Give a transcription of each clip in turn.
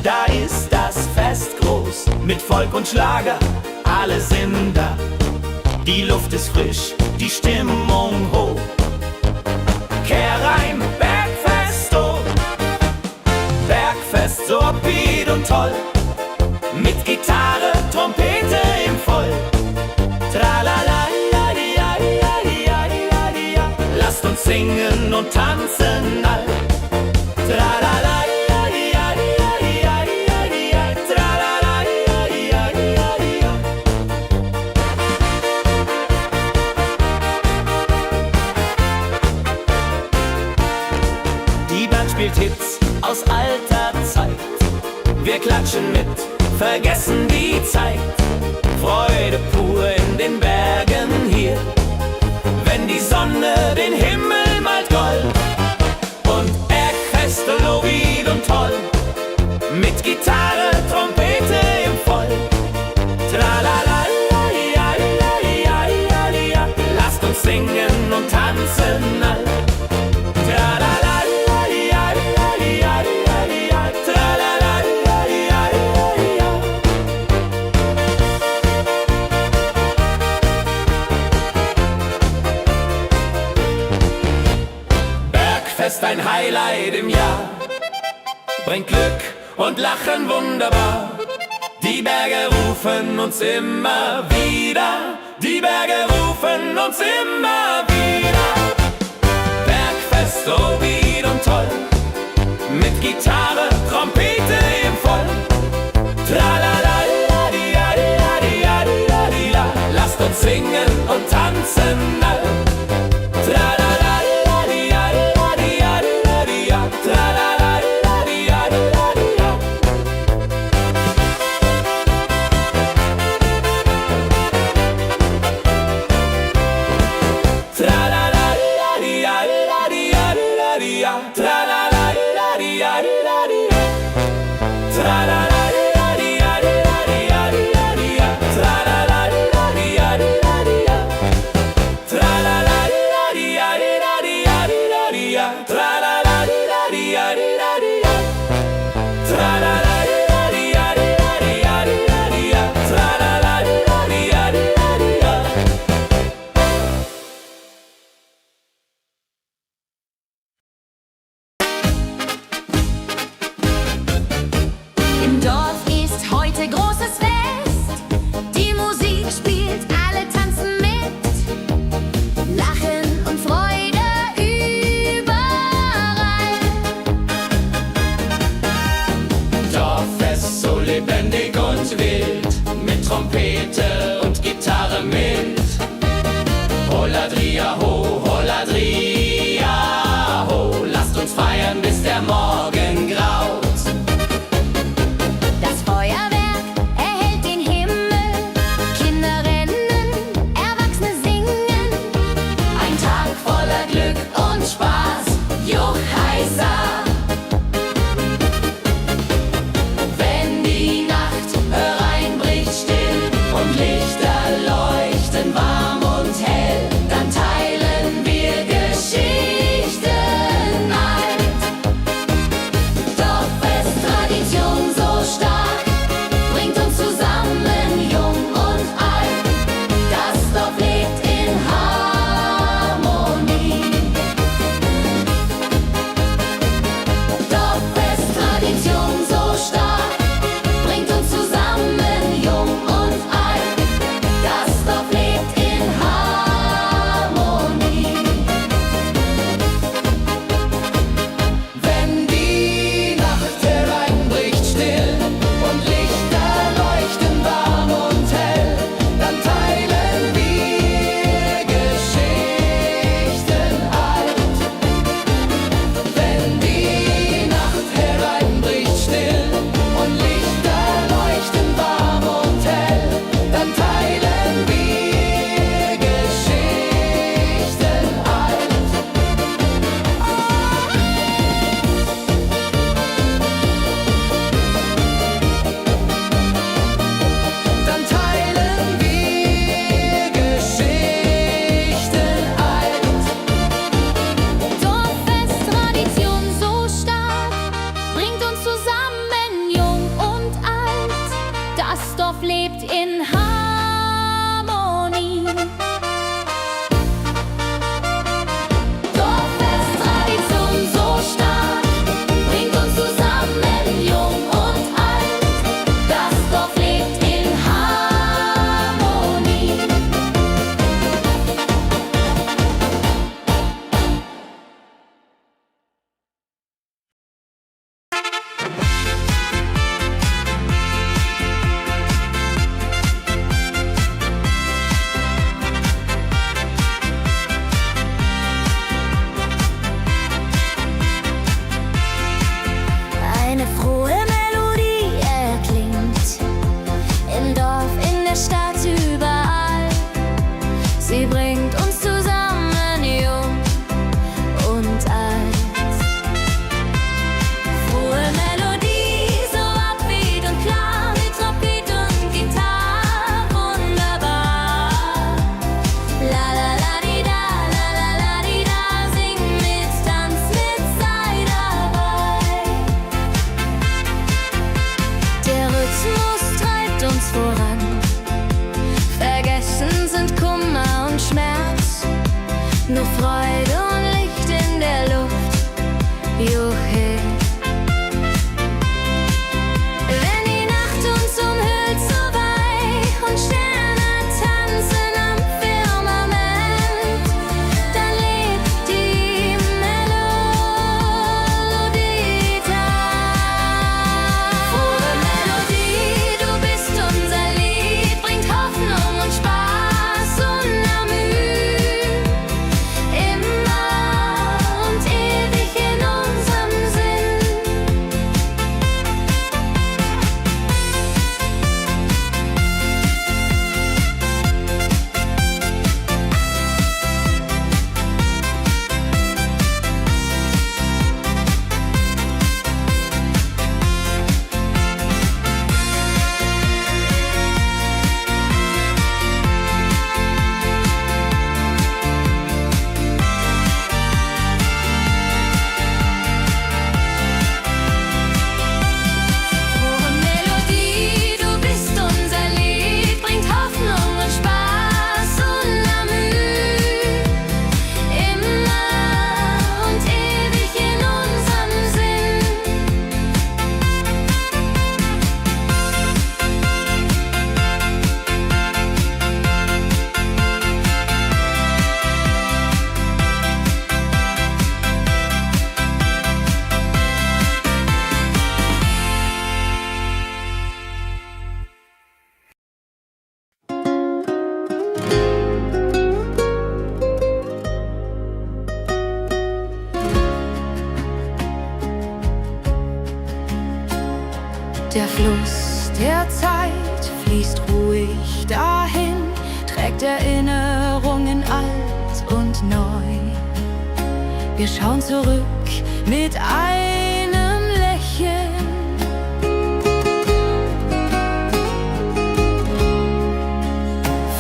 da ist das Fest groß, mit Volk und Schlager, alle sind da. Die Luft ist frisch, die Stimmung hoch. Kehr rein, Bergfest, oh. Bergfest, so upbeat und toll. Mit Gitarre, Trompete im Voll. Tralala, lasst uns singen und tanzen all. Tralala, die Band spielt Hits aus alter Zeit. Wir klatschen mit, vergessen die Zeit. Freude pur in den Bergen hier, wenn die Sonne den Himmel malt gold. Und Bergfest, Lovid und toll, mit Gitarre, Trompete im Voll. Tralala, lasst uns singen und tanzen all. Tralala, Bergfest, ein Highlight im Jahr, bringt Glück und Lachen wunderbar. Die Berge rufen uns immer wieder, die Berge rufen uns immer wieder. Bergfest, so wieder und toll, mit Gitarre, Trompete im Voll. Tralala, lasst uns singen und tanzen all. Tralala, Im Dorf lebt in Harmonie. Dorffest, Tradition so stark, bringt uns zusammen, jung und alt. Das Dorf lebt in Harmonie. Eine frohe Melodie erklingt im Dorf, in der Stadt, überall. Sie bringt uns zusammen, jung und alt. Frohe Melodie, so upbeat und klar, mit Trompete und Gitarre, wunderbar. La la la di da, la la la di da, sing mit, tanz mit, sei dabei. Der Rhythmus treibt uns voran. Vergessen sind Kummer und Schmerz. Nur Freude und Licht in der Luft. Juhe. Wenn die Nacht uns umhüllt so weich und Sterne tanzen am Firmament, dann lebt die Melodie da. Frohe Melodie, du bist unser Lied, bringt Hoffnung und Spaß unermüd. Immer und ewig in unserem Sinn. Frohe Melodie, du bist unser Lied, bringt Hoffnung und Spaß unermüd. Immer und ewig in unserem Sinn. Der Fluss der Zeit fließt ruhig dahin, trägt Erinnerungen alt und neu. Wir schauen zurück mit einem Lächeln.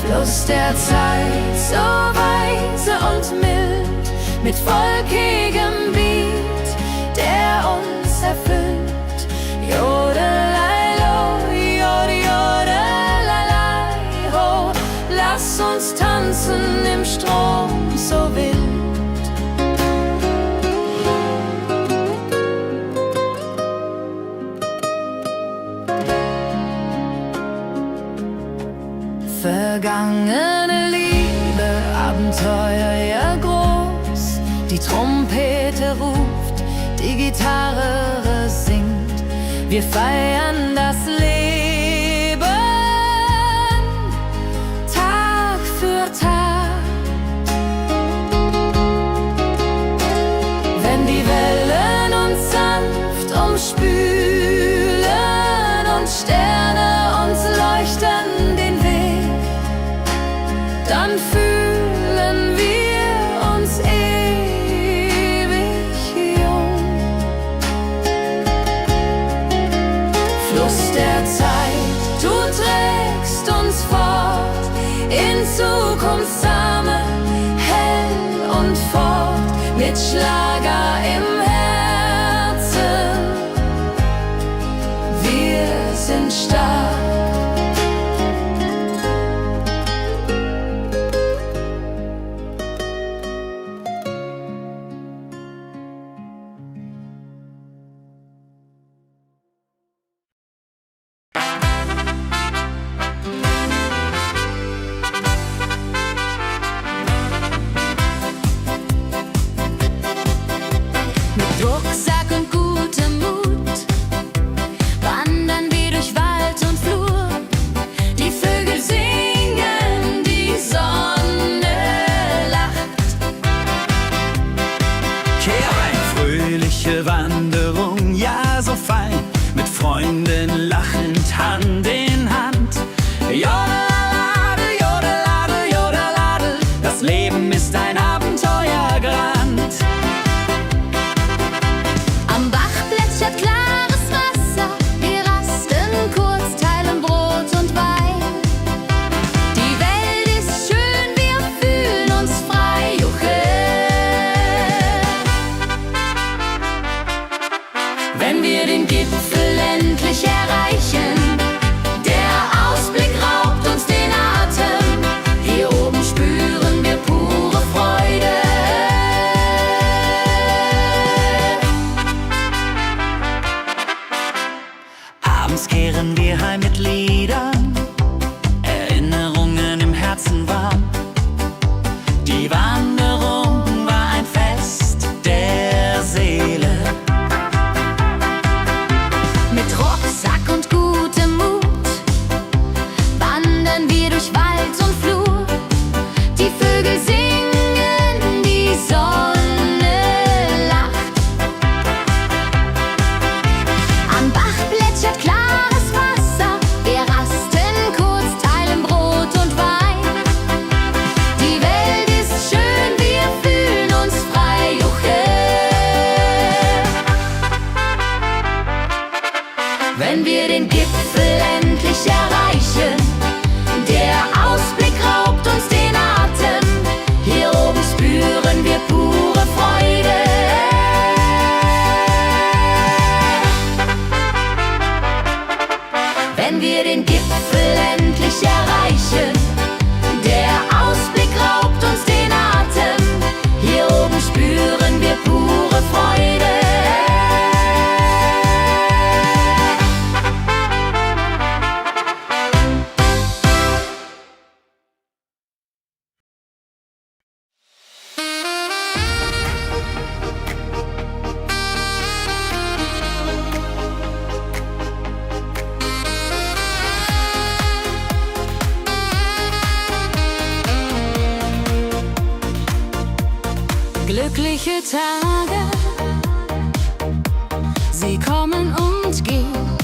Fluss der Zeit, so weise und mild, mit wolkigem Beat, der uns erfüllt. Jodelei-lo, jodelei-lei, ho, lass uns tanzen im Strom so wild. Vergangene Liebe, Abenteuer ja groß. Die Trompete ruft, die Gitarre singt. Wir feiern das Leben Tag für Tag. Wenn die Wellen uns sanft umspülen und Sterne uns leuchten den Weg, dann fühlen wir uns ewig jung. Fluss der Zeit, du trägst uns fort in Zukunftssame, hell und fort, mit Schlager im Herzen. Wir sind stark. singen lachend Hand in Hand. Jodeladel, jodeladel, jodeladel, das Leben ist ein Abenteuergrand. Am Bach plätschert klares Wasser, wir rasten kurz, teilen Brot und Wein. Die Welt ist schön, wir fühlen uns frei, juche. Wenn wir den Gipfel endlich erreichen, der Ausblick raubt uns den Atem. Hier oben spüren wir pure Freude. Abends kehren wir heim mit Liedern, Erinnerungen im Herzen warm. Die Wanderung war ein Fest der Seele. Mit Rucksack und gutem Mut wandern wir durch Wald und Flur. Die Vögel singen, die Sonne lacht. Am Bach plätschert klares Wasser, wir rasten kurz, teilen Brot und Wein. Die Welt ist schön, wir fühlen uns frei, juche. Wenn wir den Gipfel endlich erreichen, der Ausblick raubt uns den Atem. Hier oben spüren wir pure Freude. Wenn wir den Gipfel endlich erreichen, der Ausblick raubt uns den Atem. Hier oben spüren wir pure Freude. Glückliche Tage, sie kommen und gehen.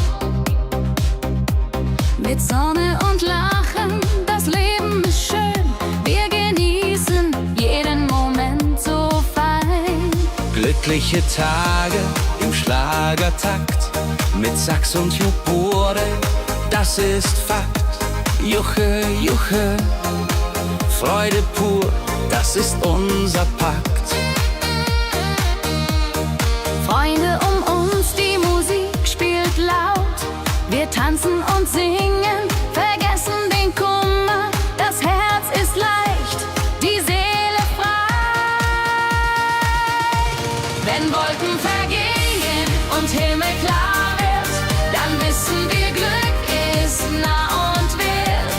Mit Sonne und Lachen, das Leben ist schön. Wir genießen jeden Moment so fein. Glückliche Tage im Schlagertakt, mit Sax und Jubore, das ist Fakt. Juche, juche, Freude pur, das ist unser Pakt. Freunde um uns, die Musik spielt laut. Wir tanzen und singen, vergessen den Kummer. Das Herz ist leicht, die Seele frei. Wenn Wolken vergehen und Himmel klar wird, dann wissen wir, Glück ist nah und wird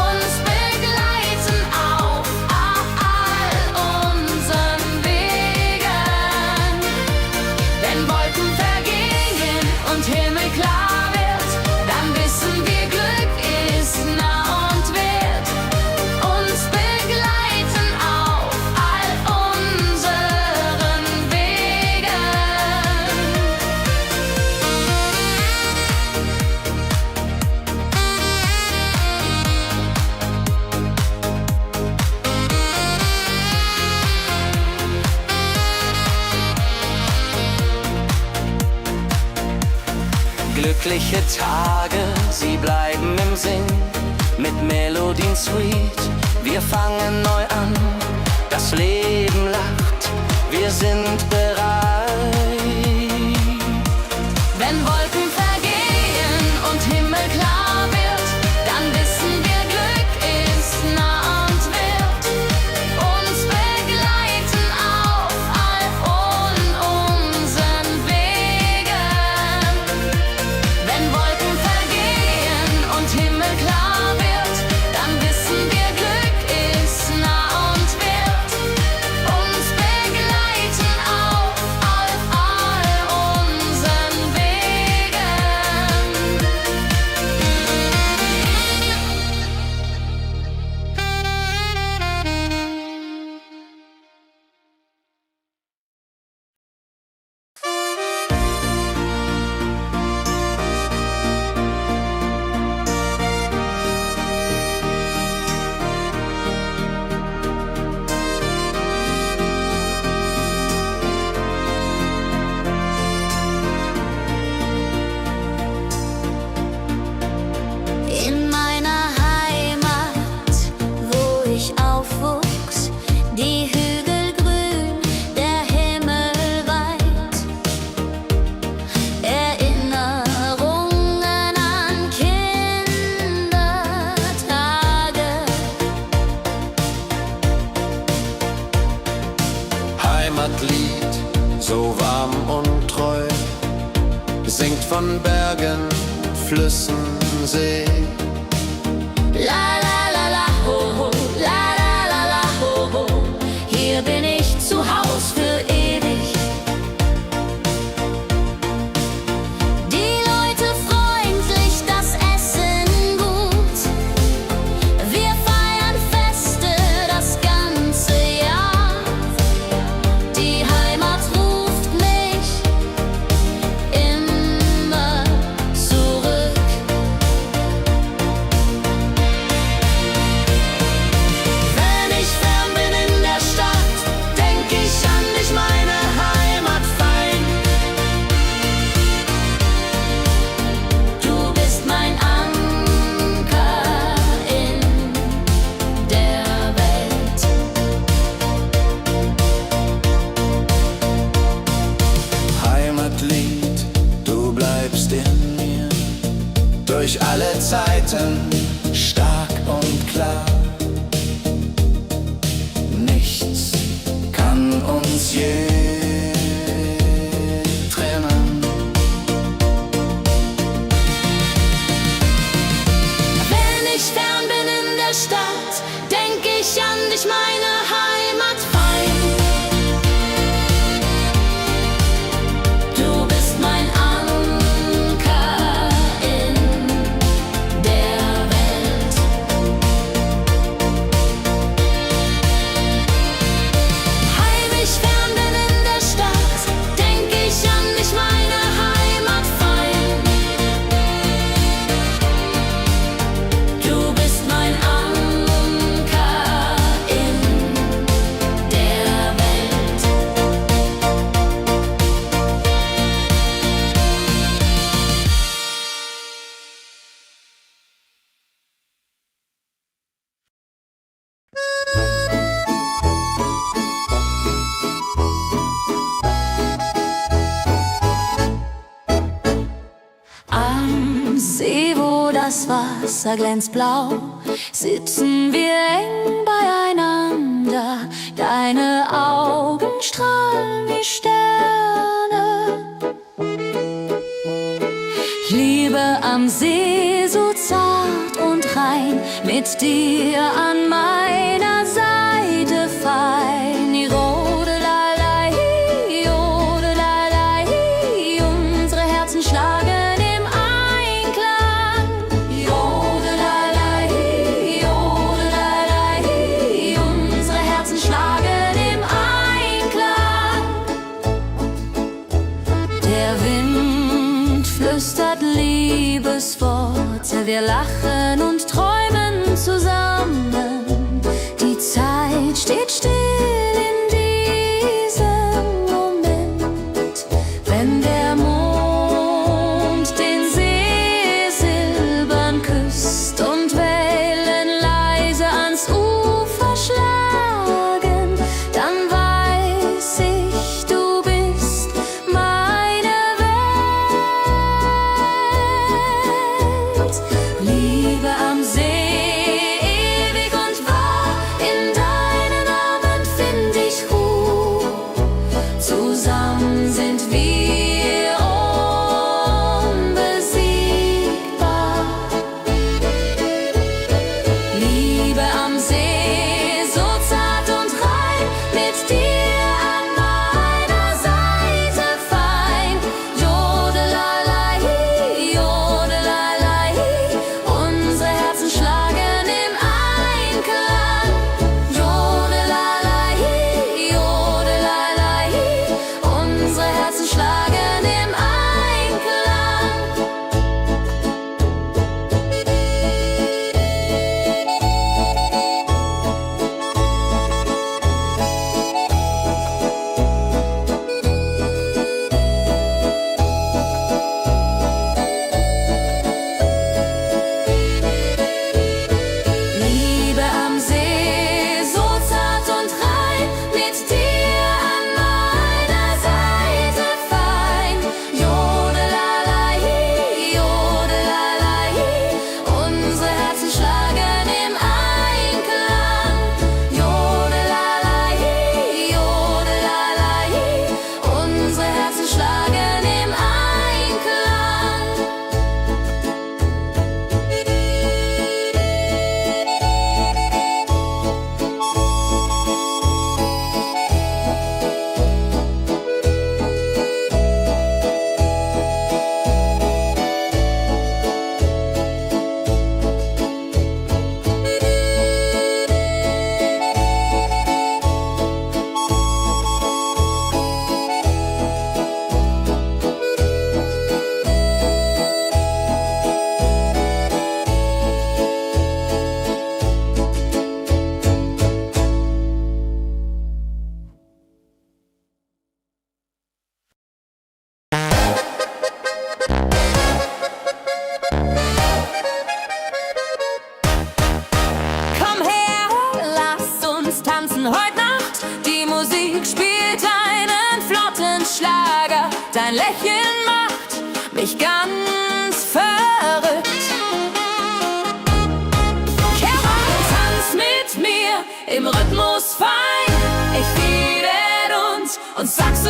uns begleiten auf all unseren Wegen. Wenn Wolken vergehen und Himmel klar wird, dann wissen wir, Glück ist nah und wird uns begleiten auf all unseren Wegen. Glückliche Tage, sie bleiben im Sinn, mit Melodien sweet. Wir fangen neu an, das Leben lacht, wir sind bereit. Wenn Wolken vergehen und Himmel klar wird, dann wissen wir, Glück ist nah und wird uns begleiten auf all unseren Wegen. Wenn Wolken vergehen und Himmel klar wird, dann wissen wir, Glück ist nah und wird uns begleiten auf all unseren Wegen. Bergen, Flüssen, See. La la la la ho ho, la la la la ho ho. Hier bin ich zu Haus für ewig. Die Leute freundlich, das Essen gut. Wir feiern Feste das ganze Jahr. Die Heimat ruft mich immer zurück. Wenn ich fern bin in der Stadt, denk ich an dich, meine Heimat fein. Du bist mein Anker in der Welt. Heimatlied, du bleibst in mir durch alle Zeiten stark und klar. Nichts kann uns je trennen. Wenn ich fern bin in der Stadt, denk ich an dich, meine Heimat fein. Du bist mein Anker in der Welt. Heim ich fern bin in der Stadt, denk ich an dich, meine Heimat fein. Du bist mein Anker in der Welt. Am See, wo das Wasser glänzt blau, sitzen wir eng beieinander. Deine Augen strahlen wie Sterne. Liebe am See, so zart und rein, mit dir an meiner Seite fein. Jodelei, jodelei, unsere Herzen schlagen im Einklang. Jodelei, jodelei, unsere Herzen schlagen im Einklang. Der Wind flüstert Liebesworte, wir lachen und träumen zusammen. Die Zeit steht still in diesem Moment, wenn der Mond den See silbern küsst und Wellen leise ans Ufer schlagen, dann weiß ich, du bist meine Welt. Liebe am See,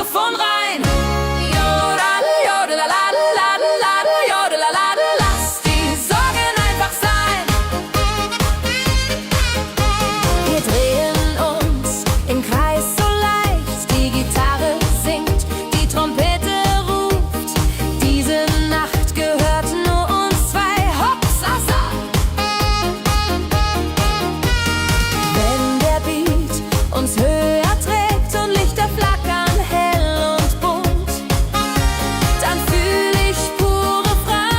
Saxophon rein. Jodel, jodelalalalalal, jodelalal, lass die Sorgen einfach sein. Wir drehen uns im Kreis so leicht, die Gitarre singt, die Trompete ruft. Diese Nacht gehört nur uns zwei, Hopsasa. Wenn der Beat uns höher trägt und Lichter flackern hell und bunt, dann fühl ich pure Freiheit.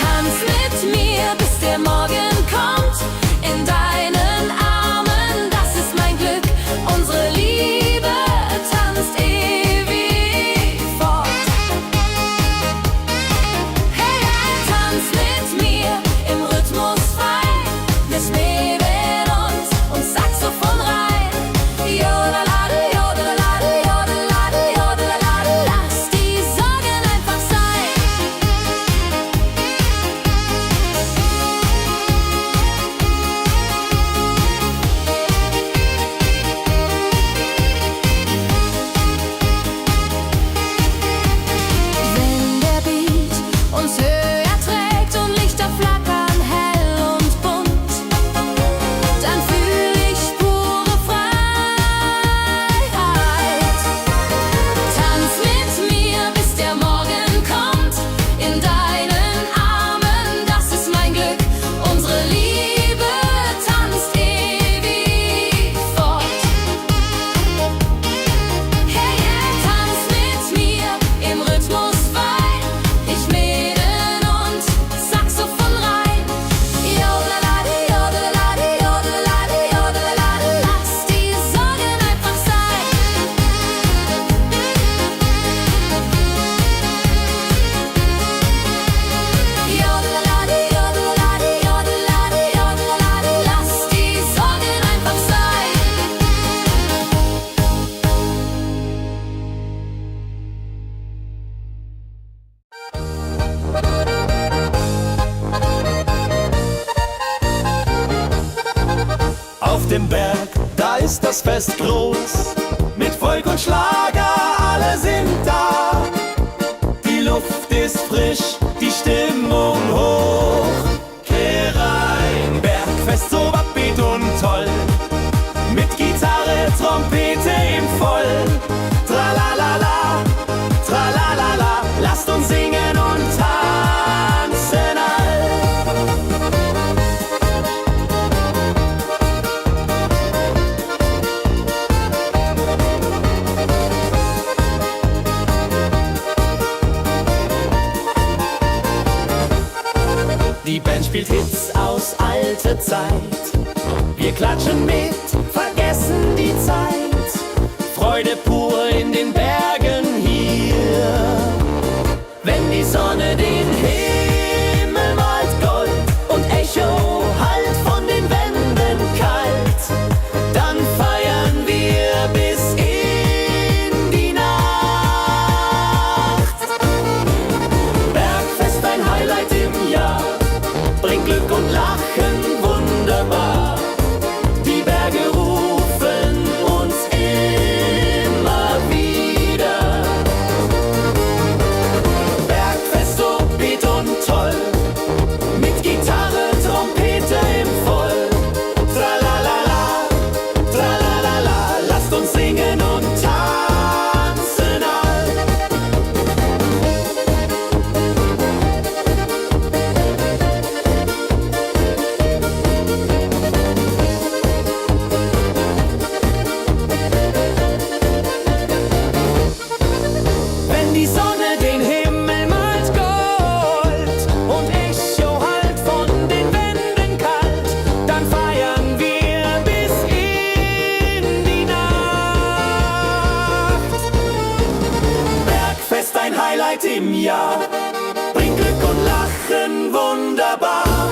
Tanz mit mir, bis der Morgen kommt, in deinen Armen, das ist mein Glück. Unsere Liebe tanzt ewig fort. Hey, hey, tanz mit mir im Rhythmus frei. Wir schweben uns Saxophon rein. Jodeladel, jodeladel, jodeladel, jodeladel, lass die Sorgen einfach sein. Wenn der Beat uns höher trägt und Lichter flackern hell und bunt, dann fühl ich pure Freiheit. Tanz mit mir, bis der Morgen kommt, in deinen Armen, das ist mein Glück. Unsere Liebe tanzt ewig fort. Hey, hey, tanz mit mir im Rhythmus frei. Ich mähen und Saxophon rein. Jodeladi, jodeladi, jodeladi, jodeladi, lass die Sorgen einfach sein. Jodeladi, jodeladi, jodeladi, jodeladi, lass die Sorgen einfach sein. Auf dem Berg, da ist das Fest groß. Mit Volk und Schlager, alle sind da. Die Luft ist frisch, die Stimmung hoch. Kehr rein, Bergfest so upbeat und toll. Mit Gitarre, Trompete im Voll. Tralalala, tralalala, lasst uns singen und tanzen all. Die Band spielt Hits aus alter Zeit. Wir klatschen mit, vergessen die Zeit. Freude pur in den Bergen hier. Wenn die Sonne den Himmel malt Gold und Echo hallt von den Wänden kalt, dann feiern wir bis in die Nacht. Bergfest, ein Highlight im Jahr, bringt Glück und Lachen wunderbar. Die Berge rufen uns immer wieder. Bergfest so beat und toll, mit Gitarre, Trompete im Voll. Tralalala, tralalala, lasst uns singen und tanzen all. Wenn die Sonne den Himmel malt Gold und Echo hallt von den Wänden kalt, dann feiern wir bis in die Nacht. Bergfest, ein Highlight im Jahr, bringt Glück und Lachen wunderbar.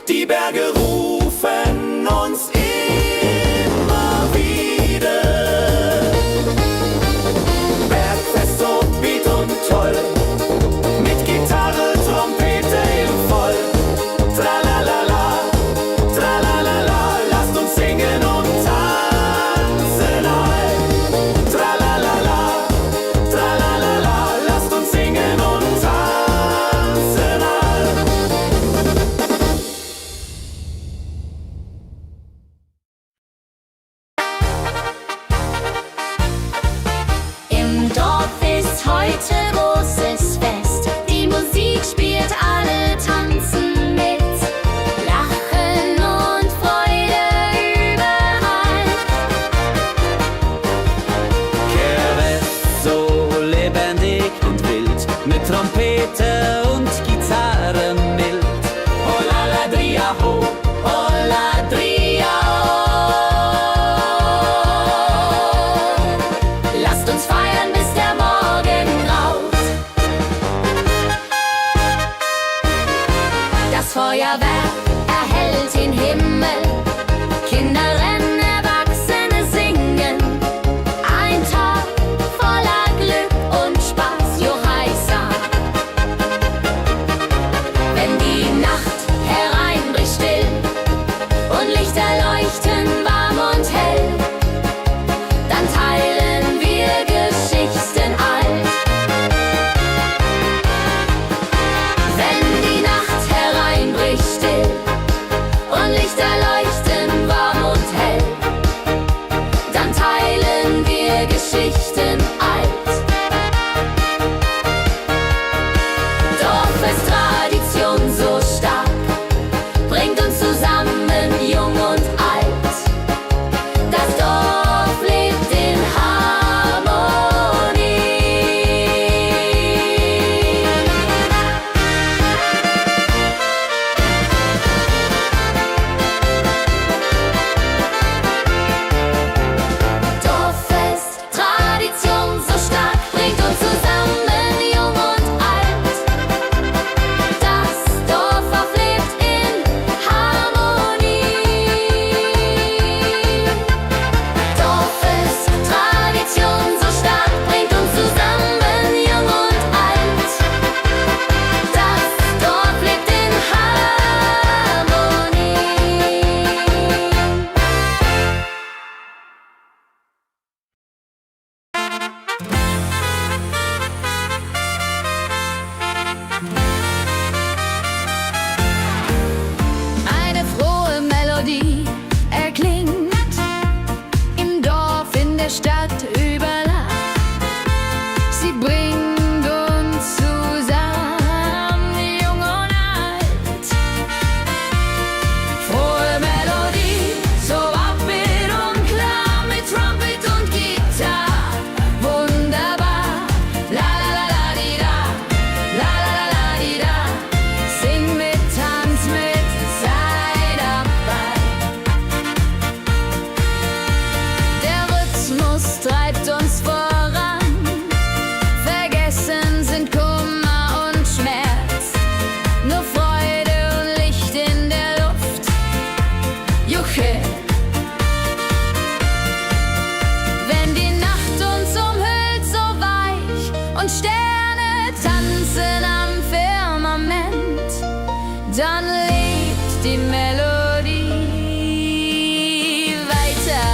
Die Berge rufen uns immer wieder. Bergfest so beat und toll, mit Gitarre, Trompete im Voll. Tralalala, tralalala, lasst uns singen und tanzen. mit Trompete und Gitarre mild. Oh la la dria ho, oh la dria oh. Lasst uns feiern, bis der Morgen graut. Das Feuerwerk erhellt den Himmel, Kinder rennen, Erwachsene singen. Ein Tag voller Glück und Spaß, Johaisa. Wenn die Nacht hereinbricht still und Lichter leuchten warm und hell, dann teilen wir Geschichten alt. Wenn die Nacht hereinbricht still und Lichter leuchten warm und hell, dann teilen wir Geschichten alt. Dorffest-Tradition so stark, bringt uns zusammen, jung und alt. Das Dorf lebt in Harmonie. Dorffest, Tradition so stark, bringt uns zusammen, jung und alt. Das Dorf auflebt in Harmonie. Dorffest, Tradition so stark, bringt uns zusammen, jung und alt. Das Dorf lebt in Harmonie. Eine frohe Melodie erklingt im Dorf, in der Stadt, überall. Sie bringt uns zusammen, jung und alt. Frohe Melodie, so upbeat und klar, mit Trumpet und Gitarre. Wunderbar, la la la la di da, la la la la di da. Sing mit, tanz mit, sei dabei. Der Rhythmus treibt uns voran, vergessen sind Kummer und Schmerz. Nur Freude und Licht in der Luft, Juche. Wenn die Nacht uns umhüllt, so weich, und Sterne tanzen am Firmament, dann lebt die Melodie weiter.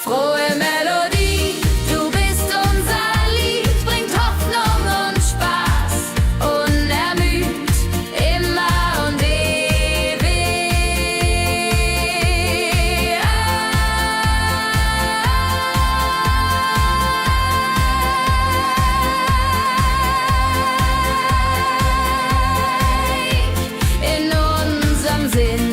Frohe Melodie, du bist unser Lied, bringt Hoffnung und Spaß, unermüd, immer und ewig. In unserem Sinn.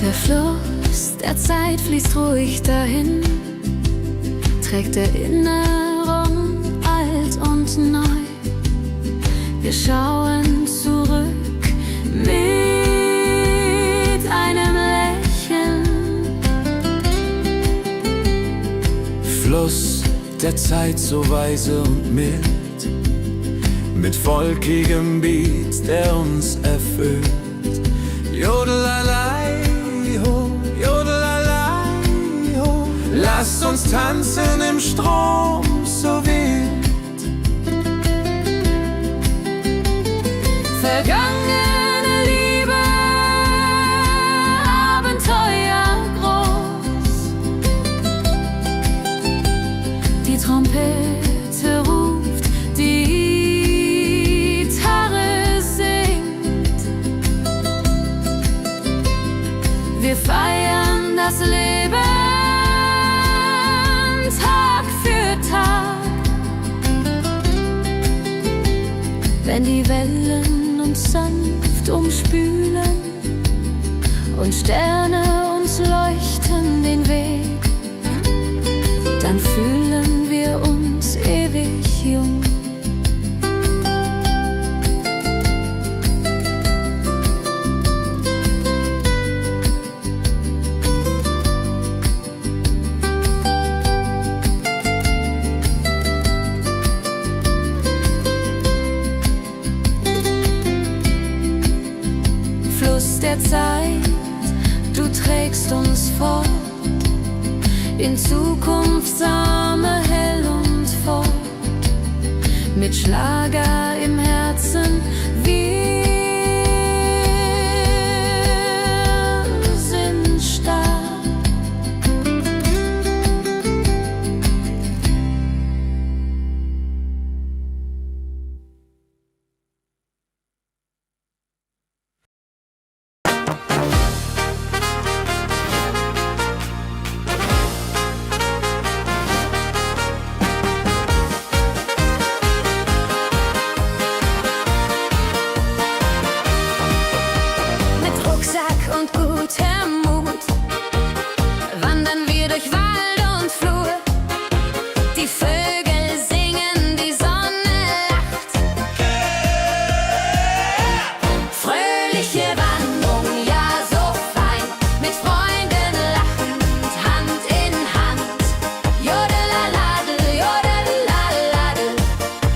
Der Fluss der Zeit fließt ruhig dahin, trägt Erinnerung alt und neu. Wir schauen zurück mit einem Lächeln. Fluss der Zeit so weise und mild, mit volkigem Beat, der uns erfüllt. Jodelalei ho, jodelalei ho. Lasst uns tanzen im Strom so wild. Vergangene Liebe Wir feiern das Leben Tag für Tag. Wenn die Wellen uns sanft umspülen und Sterne uns leuchten den Weg, dann fühlen wir uns ewig jung. Fluss der Zeit, du trägst uns fort in Zukunftssame hell und fort, mit Schlager im Herzen. Wir sind stark. Und gutem Mut wandern wir durch Wald und Flur. Die Vögel singen, die Sonne lacht. Fröhliche Wanderung, ja so fein, mit Freunden lachend, Hand in Hand. Jodelaladel, jodelaladel,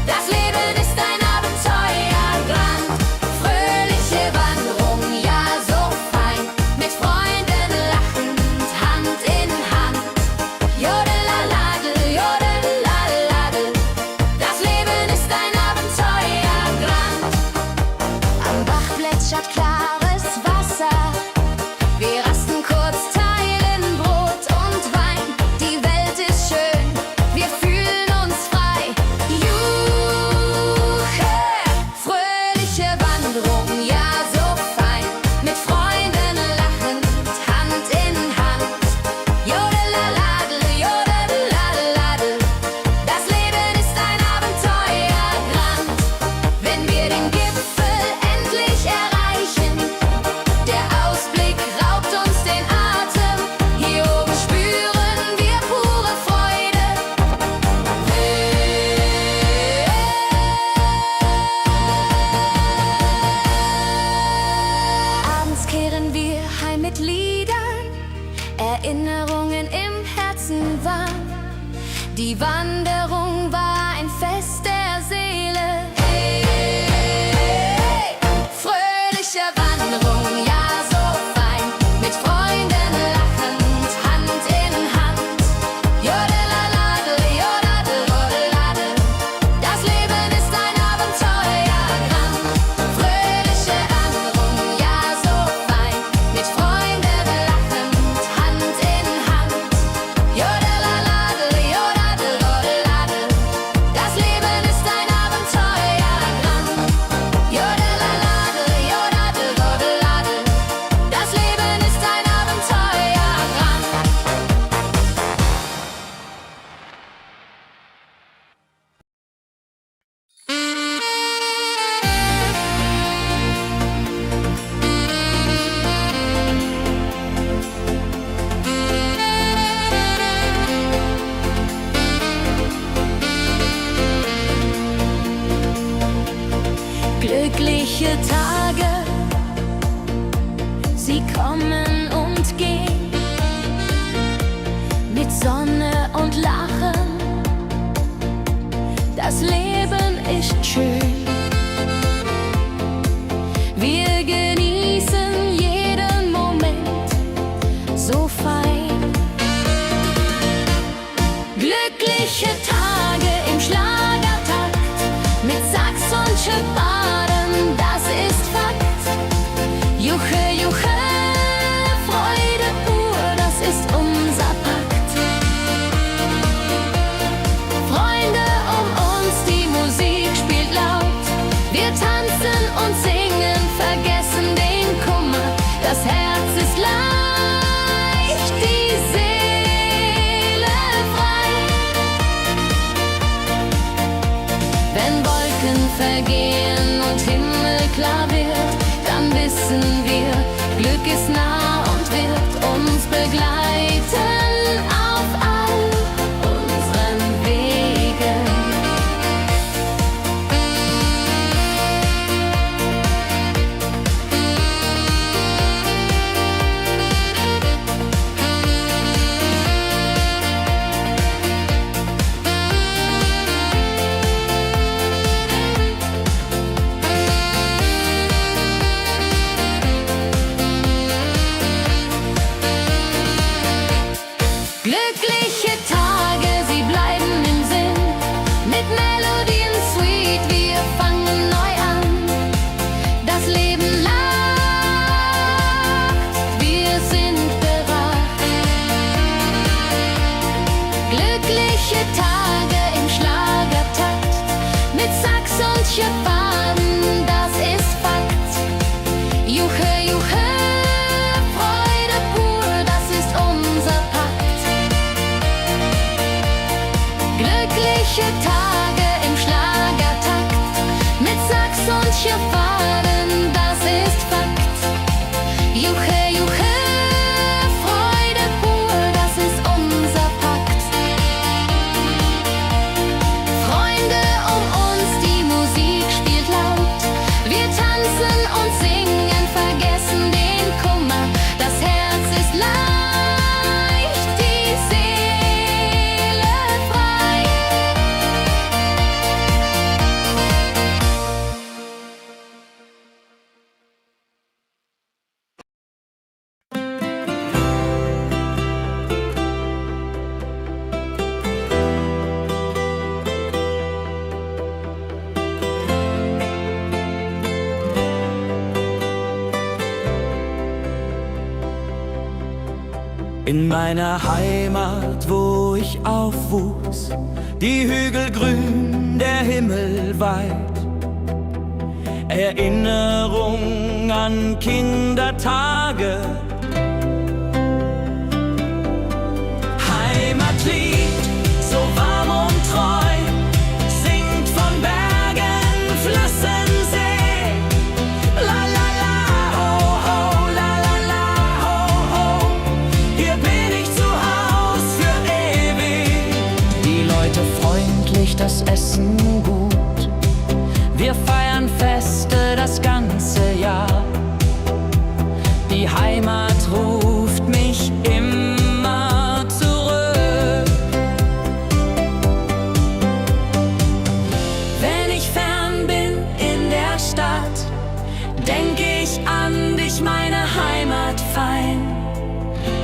das Leben ist ein Abenteuerland. Fröhliche Wanderung, ja so fein, mit Freunden lachend, Hand in Hand. Jodelaladel, jodelaladel, das Leben ist ein Abenteuerland. Am Bach plätschert klares Wasser, wir rasten kurz, teilen Brot und Wein. Die Welt ist schön, wir fühlen uns frei. Juche, fröhliche Wanderung, ja so fein, mit Freunden lachend, Hand in Hand. Jodelaladel, jodelaladel, das Leben ist ein Abenteuerland. Wenn wir den Gipfel endlich erreichen, der Ausblick raubt uns den Atem. Hier oben spüren wir pure Freude. Abends kehren wir heim mit Liedern, Erinnerungen im Herzen warm. Die Wanderung war ein Fest der Seele. Hey, fröhliche Wanderung, ja so fein, mit Freunden lachend, Hand in Hand. Jodelaladel, jodadel, jodeladel, das Leben ist ein Abenteuerland. Fröhliche Wanderung, ja so fein, mit Freunden lachend, Hand in Hand. Jodelaladel, jodadel, jodeladel, das Leben ist ein Abenteuerland. Jodelaladel, jodadel, jodeladel, das Leben ist ein Abenteuerland. Glückliche Tage, sie kommen und gehen, mit Sonne und Lachen. Das Leben ist schön. Wir genießen jeden Moment so fein. Glückliche Tage im Schlagertakt, mit Sax und Schöpbaden, das ist Fakt. Juche, juche, Freude pur, das ist unser Pakt. Freunde um uns, die Musik spielt laut. Wir tanzen und singen, vergessen den Kummer, das Herz ist laut. juche, Freude pur, das ist unser Pakt. Glückliche Tage im Schlagertakt, mit Sax und Schirrfaden, das ist Fakt. Juche, juche, Freude pur, das ist unser Pakt. Freunde um uns, die Musik spielt laut. Wir tanzen und singen, vergessen den Kummer. Das Herz ist leicht, die Seele frei. In meiner Heimat, wo ich aufwuchs, die Hügel grün, der Himmel weit. Erinnerung an Kindertage. Heimatlied, so warm und treu, singt von Bergen, Flüssen, See. La la la, ho ho, la la la, ho ho. Hier bin ich zu Haus für ewig. Die Leute freundlich, das Essen gut. Wir feiern Feste das ganze Jahr. Die Heimat ruft mich immer zurück. Wenn ich fern bin in der Stadt, denk ich an dich, meine Heimat fein.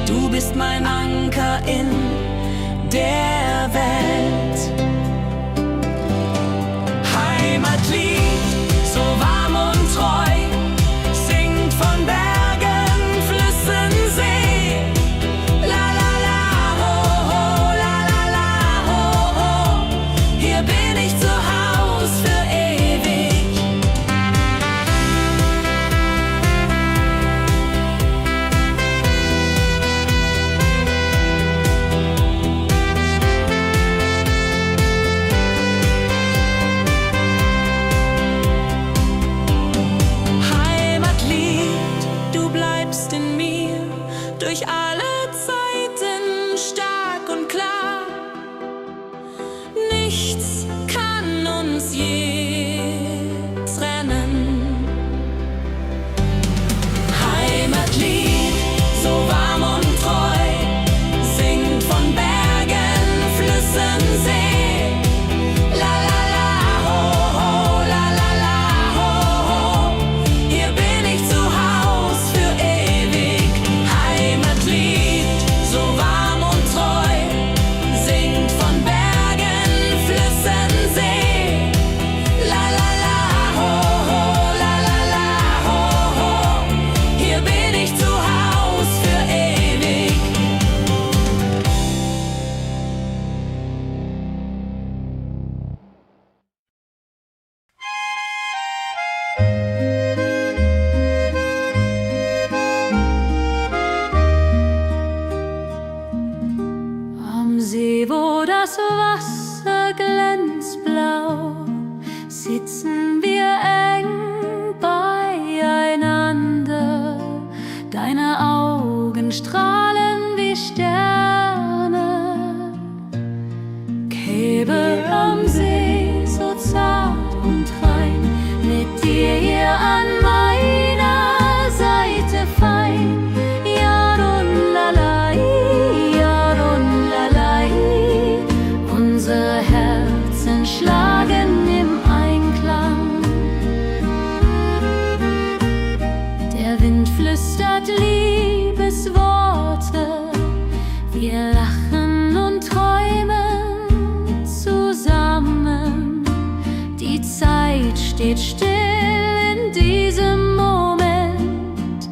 Du bist mein Anker in der Welt. Heimatlied, so warm und treu, singt von Bergen, Flüssen, See. La la la, ho ho, la la la, ho ho. Hier bin ich zu Haus für ewig. Heimatlied, du bleibst in mir durch alle Zeiten stark und klar. Nichts kann uns je trennen. Heimatlied, so warm und treu, singt von Bergen, Flüssen, See. La la la, ho ho, la la la, ho ho. Hier bin ich zu Haus für ewig. Heimatlied, so warm und treu, singt von Bergen, Flüssen, See. La la la, ho ho, la la la, ho ho. Hier bin ich zu Haus für ewig. Am See, wo das Wasser glänzt blau, sitzen wir eng beieinander. Deine Augen strahlen wie Sterne. Käbe am See, so zart und rein, mit dir hier an meiner Seite fein. Yarun lalai, yarun lalai. Unsere Herzen schlagen im Einklang. Der Wind flüstert Liebesworte. Wir lachen und träumen zusammen. Die Zeit steht still in diesem Moment.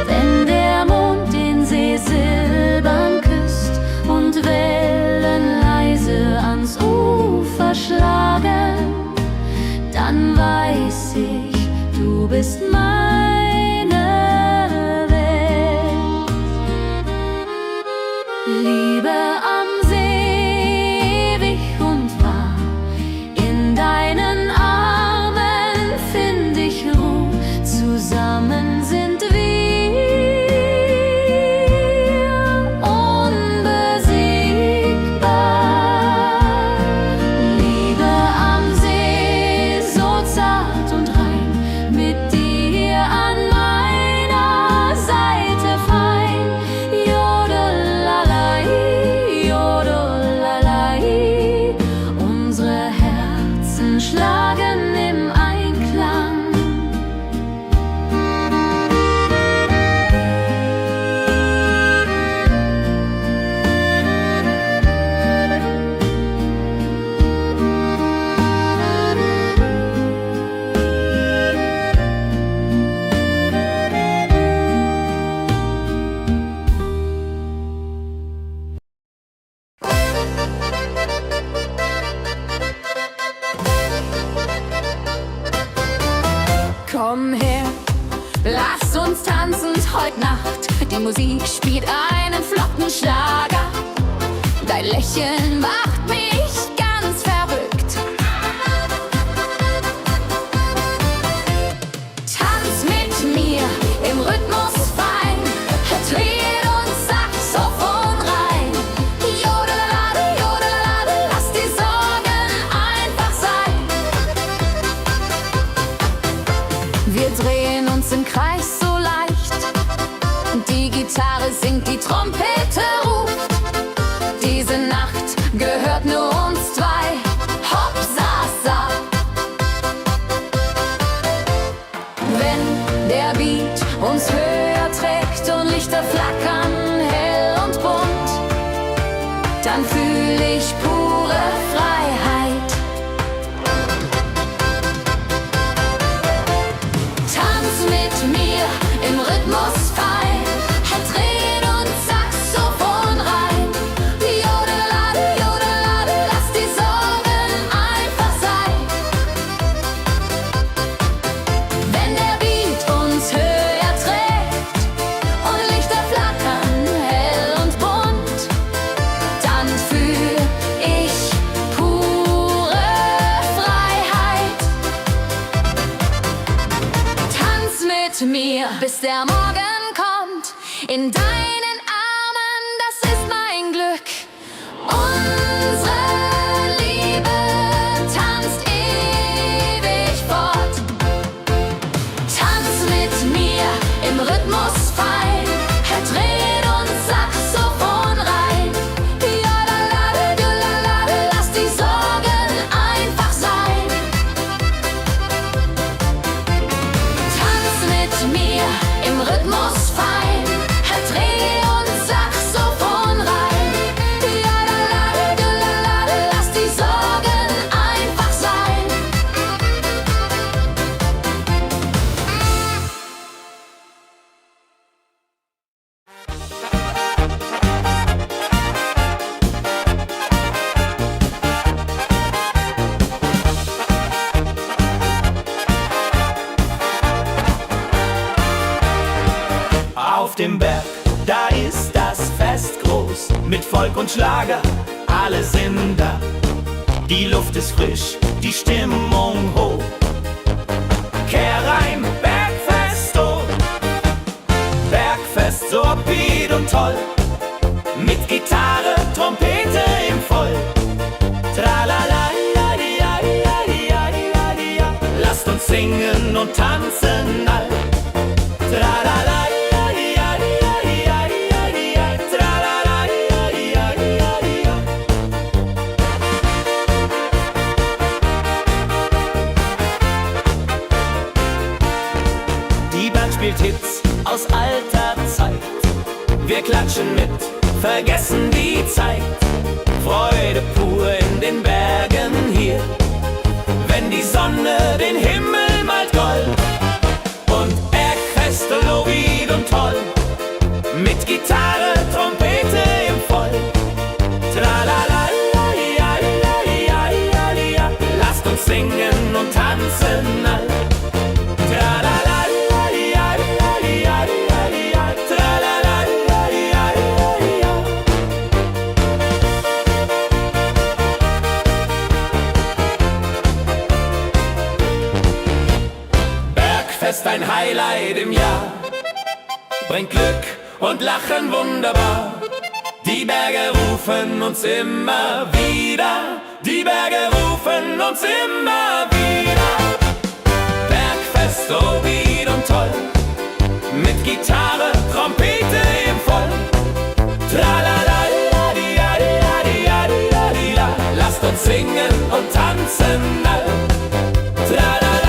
Wenn der Mond den See silbern küsst und Wellen leise ans Ufer schlagen, dann weiß ich, du bist mein Lass uns tanzen heute Nacht. Die Musik spielt einen flotten Schlager. Dein Lächeln macht mich ganz verrückt. Tanz mit mir im Rhythmus fein. Tritt und Saxophon rein. Jodelade, jodelade, lass die Sorgen einfach sein. Wir drehen uns im Kreis so leicht. Die Gitarre singt, die Trompete ruft. Diese Nacht gehört nur uns zwei. Hopp, sa, sa. Wenn der Beat uns höher trägt und Lichter flackern hell und bunt, dann fühl ich pure Freiheit. Tanz mit mir im Rhythmus fein. Dreh und Saxophon rein. Jodelade, jodelade, lass die Sorgen einfach sein. Wenn der Beat uns höher trägt und Lichter flackern hell und bunt, dann fühl ich pure Freiheit. Tanz mit mir, bis der Morgen kommt. In deinen Armen, das ist mein Glück. Unsere Liebe tanzt ewig fort. Tanz mit mir im Rhythmus fein. Dreh und Saxophon rein. Jodelade, jodelade, lass die Sorgen einfach sein. Tanz mit mir im Rhythmus fein. Dreh und Saxophon rein. Jodelade, jodelade, lass die Sorgen einfach sein. Auf dem Berg, da ist das Fest groß, mit Volk und Schlager, alle sind da. Die Luft ist frisch, die Stimmung hoch. Kehr rein, Bergfest, oh. Bergfest, so upbeat und toll. Mit Gitarre, Trompete im Voll. Tralala, ja, ja, ja, ja, ja, ja. Lasst uns singen und tanzen all. Tralala. Spielt Hits aus alter Zeit. Wir klatschen mit, vergessen die Zeit. Freude pur in den Bergen hier. Wenn die Sonne den Himmel malt gold. Und Bergfest, Lovid und toll. Mit Gitarre, Trompete im Voll. Tralala, ja, ja, ja, ja, ja. Lasst uns singen und tanzen all. Tralala. Bergfest, ein Highlight im Jahr, bringt Glück und Lachen wunderbar. Die Berge rufen uns immer wieder, die Berge rufen uns immer wieder. Bergfest, so wied und toll, mit Gitarre, Trompete im Voll. Tralala, ja, ja, ja, ja, ja. Lasst uns singen und tanzen all. Tralala.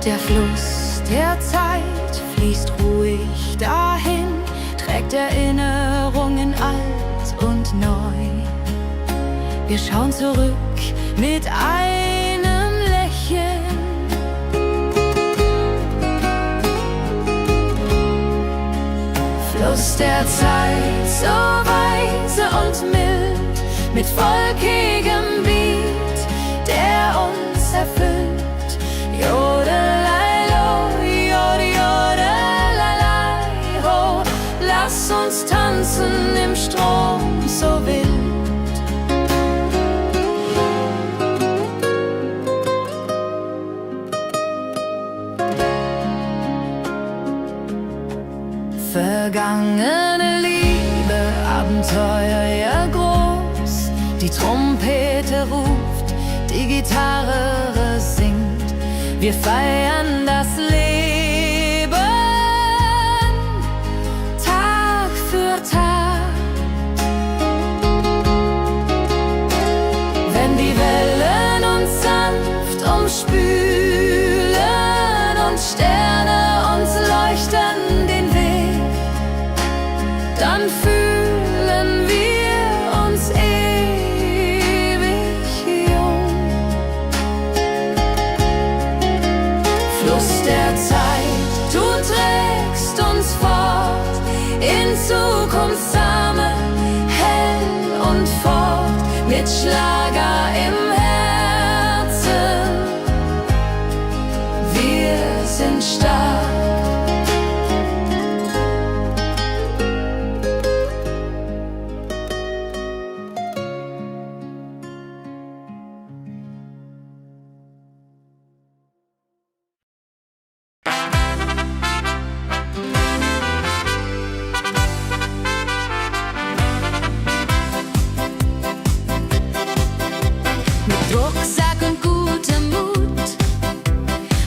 Der Fluss der Zeit fließt ruhig dahin, trägt Erinnerungen alt und neu. Wir schauen zurück mit einem Lächeln. Fluss der Zeit, so weise und mild, mit wolkigem Beat, der uns erfüllt. Jodelailo, jodelalailai, ho, lass uns tanzen im Strom so wild. Vergangene Liebe, Abenteuer ja groß. Die Trompete ruft, die Gitarre singt. Wir feiern das Leben Tag für Tag. Wenn die Wellen uns sanft umspülen und Sterne uns leuchten den Weg, dann fühlen wir uns ewig jung. Fluss der Zeit, du trägst uns fort in Zukunftssame, hell und fort, mit Schlager im Herzen. Wir sind stark. Rucksack und gutem Mut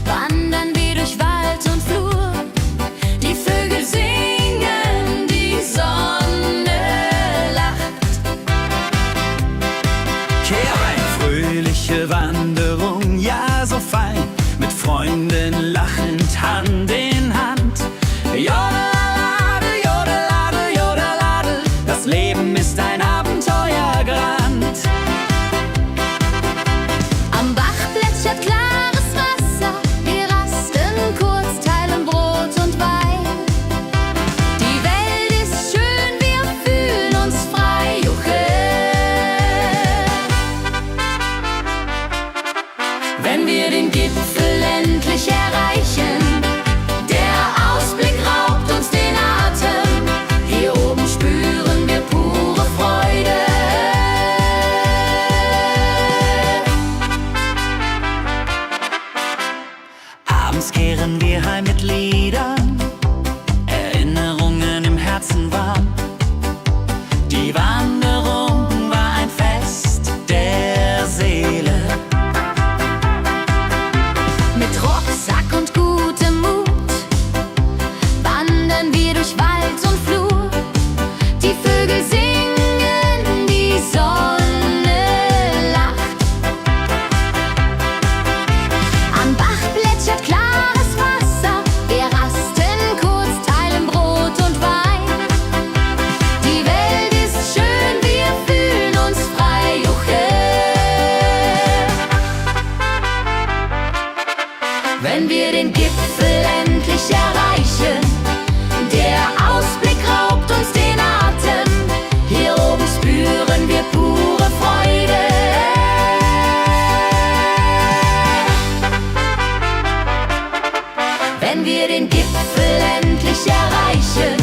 wandern wir durch Wald und Flur. Die Vögel singen, die Sonne lacht. Kehr ein, fröhliche Wanderung, ja so fein, mit Freunden lachend Hand in Hand. Jodelade, jodelade, jodelade, das Leben ist ein Abenteuergrand. Am Bach plätschert klares Wasser, wir rasten kurz, teilen Brot und Wein. Die Welt ist schön, wir fühlen uns frei, juche. Wenn wir den Gipfel endlich erreichen, der Ausblick raubt uns den Atem. Hier oben spüren wir pure Freude. Abends kehren wir heim mit Liedern, Erinnerungen im Herzen warm. Die Wanderung war ein Fest der Seele. Mit Rucksack und gutem Mut wandern wir durch Wald und Flur. Die Vögel singen, die Sonne lacht. Am Bach plätschert klares Wasser, wir rasten kurz, teilen Brot und Wein. Die Welt ist schön, wir fühlen uns frei, juche. Wenn wir den Gipfel endlich erreichen, der Ausblick raubt uns den Atem. Hier oben spüren wir pure Freude. Wenn wir den Gipfel endlich erreichen,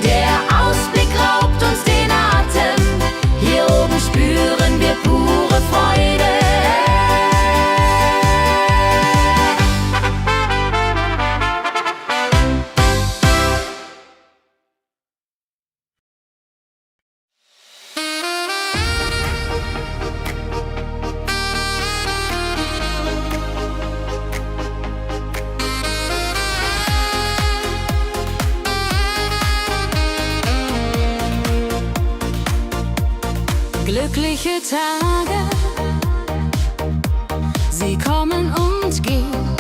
der Ausblick raubt uns den Atem. Hier oben spüren wir pure Freude. Glückliche Tage, sie kommen und gehen.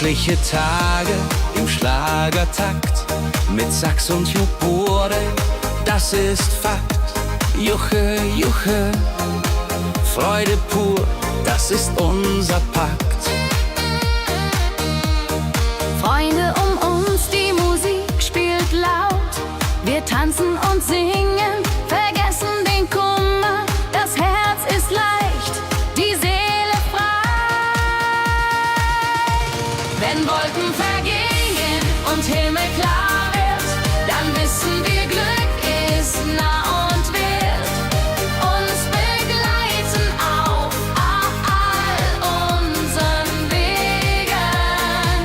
Glückliche Tage im Schlagertakt mit Sax und Juborde, das ist Fakt. Juche, Juche, Freude pur, das ist unser Pakt. Freunde um uns, die Musik spielt laut. Wir tanzen und singen, vergessen den Kummer. Das Herz ist leicht, die Seele frei. Wenn Wolken vergehen und Himmel klar wird, dann wissen wir, Glück ist nah und wird uns begleiten auf all unseren Wegen.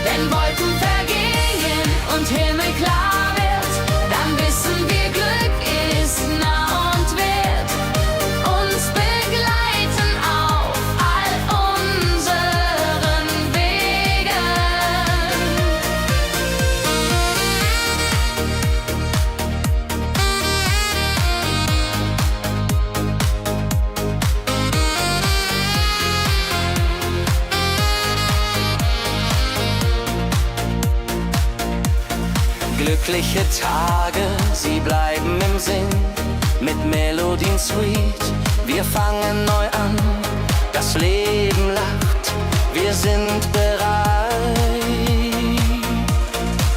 Wenn Wolken vergehen und Himmel klar wird, dann wissen wir, Glück ist nah und wird uns begleiten auf all unseren Wegen. Glückliche Tage, sie bleiben im Sinn, mit Melodien sweet. Wir fangen neu an, das Leben lacht, wir sind bereit.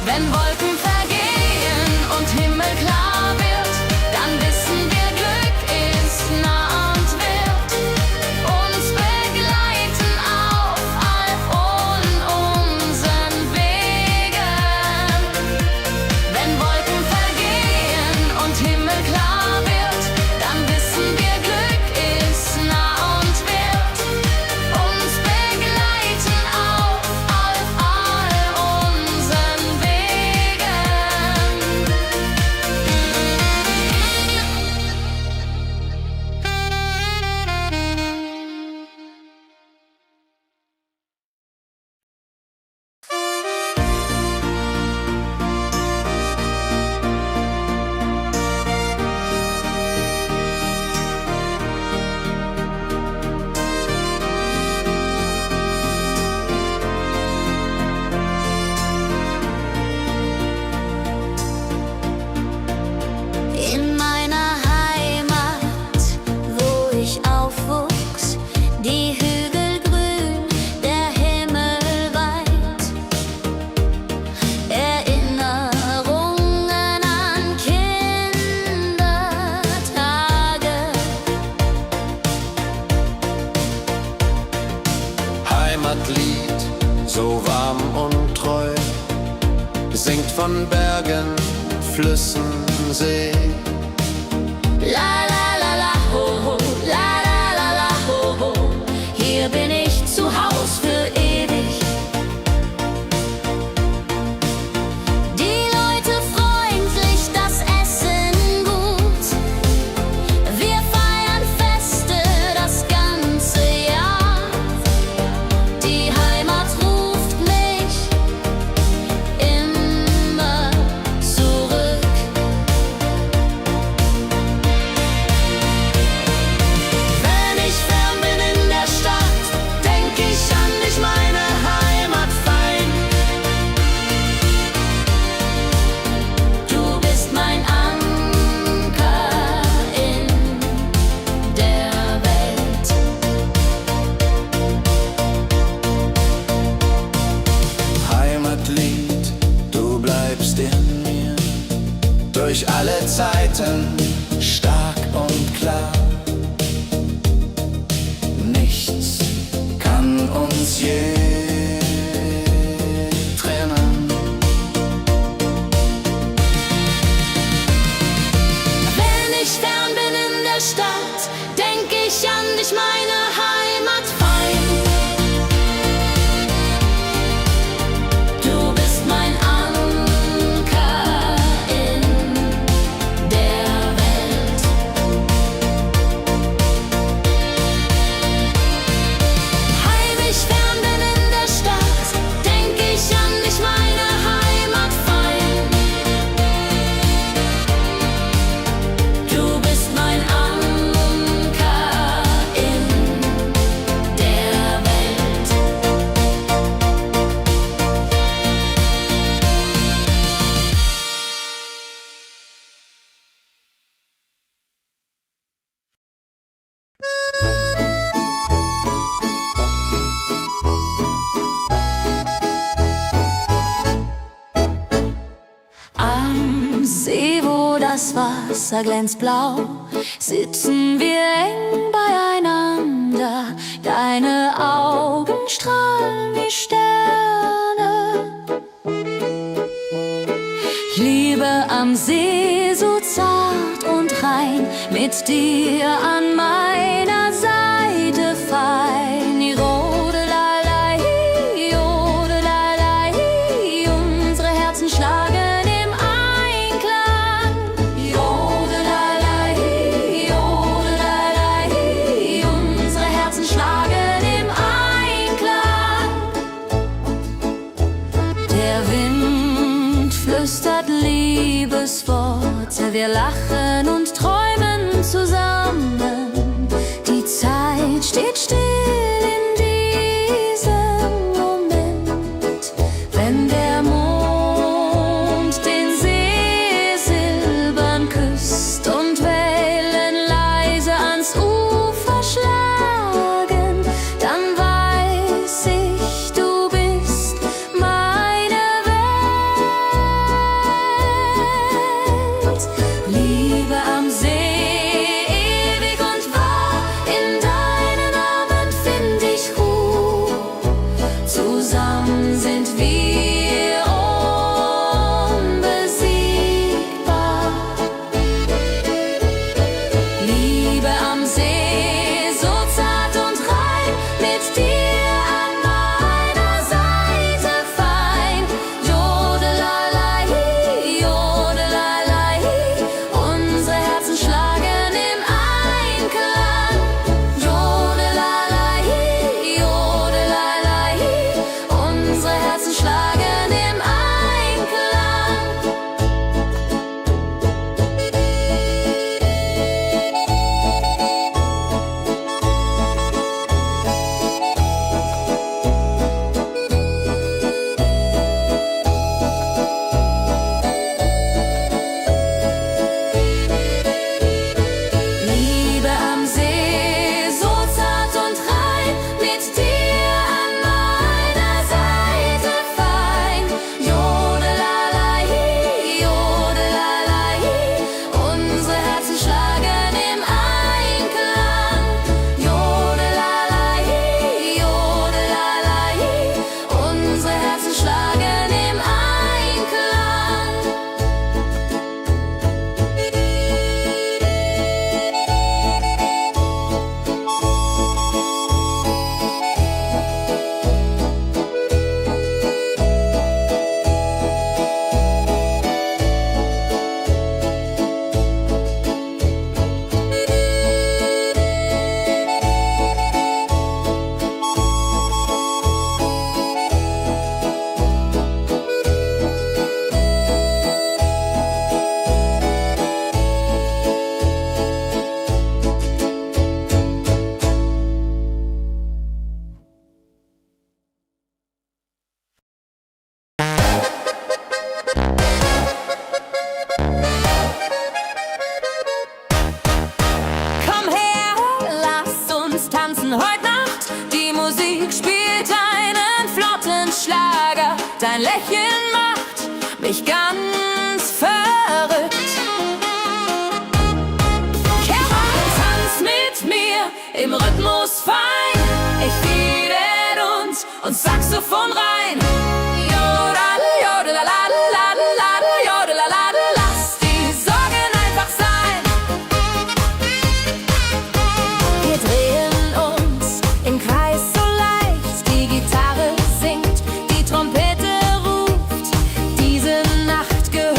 Wenn Wolken vergehen und Himmel klar wird, dann wissen wir, Glück ist nah und wird uns begleiten auf all unseren Wegen. Wenn Wolken vergehen und Himmel klar wird, dann wissen wir, Glück ist nah und wird uns begleiten auf all unseren Wegen. In meiner Heimat, wo ich aufwuchs, die Hügel grün, der Himmel weit. Erinnerungen an Kindertage. Heimatlied, so warm und treu, singt von Bergen, Flüssen, See. La la la la ho ho, la la la la ho ho. Hier bin ich zu Haus für ewig. Die Leute freundlich, das Essen gut. Wir feiern Feste das ganze Jahr. Die Heimat ruft mich immer zurück. Wenn ich fern bin in der Stadt, denk ich an dich, meine Heimat fein. Du bist mein Anker in der Welt. Heimatlied, du bleibst in mir, durch alle Zeiten stark und klar. Nichts kann uns je trennen. Wenn ich fern bin in der Stadt, denk ich an dich, meine Heimat fein. Du bist mein Anker in der Welt. das Wasser glänzt blau, sitzen wir eng beieinander. Deine Augen strahlen wie Sterne. Liebe am See, so zart und rein, mit dir an meiner Seite fein. Jodelalei, jodelalei, unsere Herzen schlagen im Einklang. Jodelalei, jodelalei, unsere Herzen schlagen im Einklang. Der Wind flüstert Liebesworte, wir lachen und träumen zusammen. Die Zeit steht still in diesem Moment, wenn der Mond den See silbern küsst und Wellen leise ans Ufer schlagen, dann weiß ich, du bist meine Welt. Liebe am See, ewig und wahr, in deinen Armen find ich Ruhe. Zusammen sind wir unbesiegbar. Liebe am See, so zart und rein, mit dir an meiner Seite fein. Jodelalei, jodelalei, unsere Herzen schlagen im Einklang. Jodelalei, jodelalei, unsere Herzen schlagen im Einklang. Liebe am See, so zart und rein, mit dir an meiner Seite fein. Jodelalei, jodelalei, unsere Herzen schlagen im Einklang. Jodelalei, jodelalei, unsere Herzen schlagen im Einklang. Komm her, lass uns tanzen heute Nacht. Die Musik spielt einen flotten Schlager. Dein Lächeln macht mich ganz verrückt. Kehr rein, tanz mit mir im Rhythmus fein. Ich fiel in uns und Saxophon rein. Jodel, jodelalalalalala, jodelalala, lass die Sorgen einfach sein. Wir drehen uns im Kreis so leicht, die Gitarre singt, die Trompete ruft. Diese Nacht gehört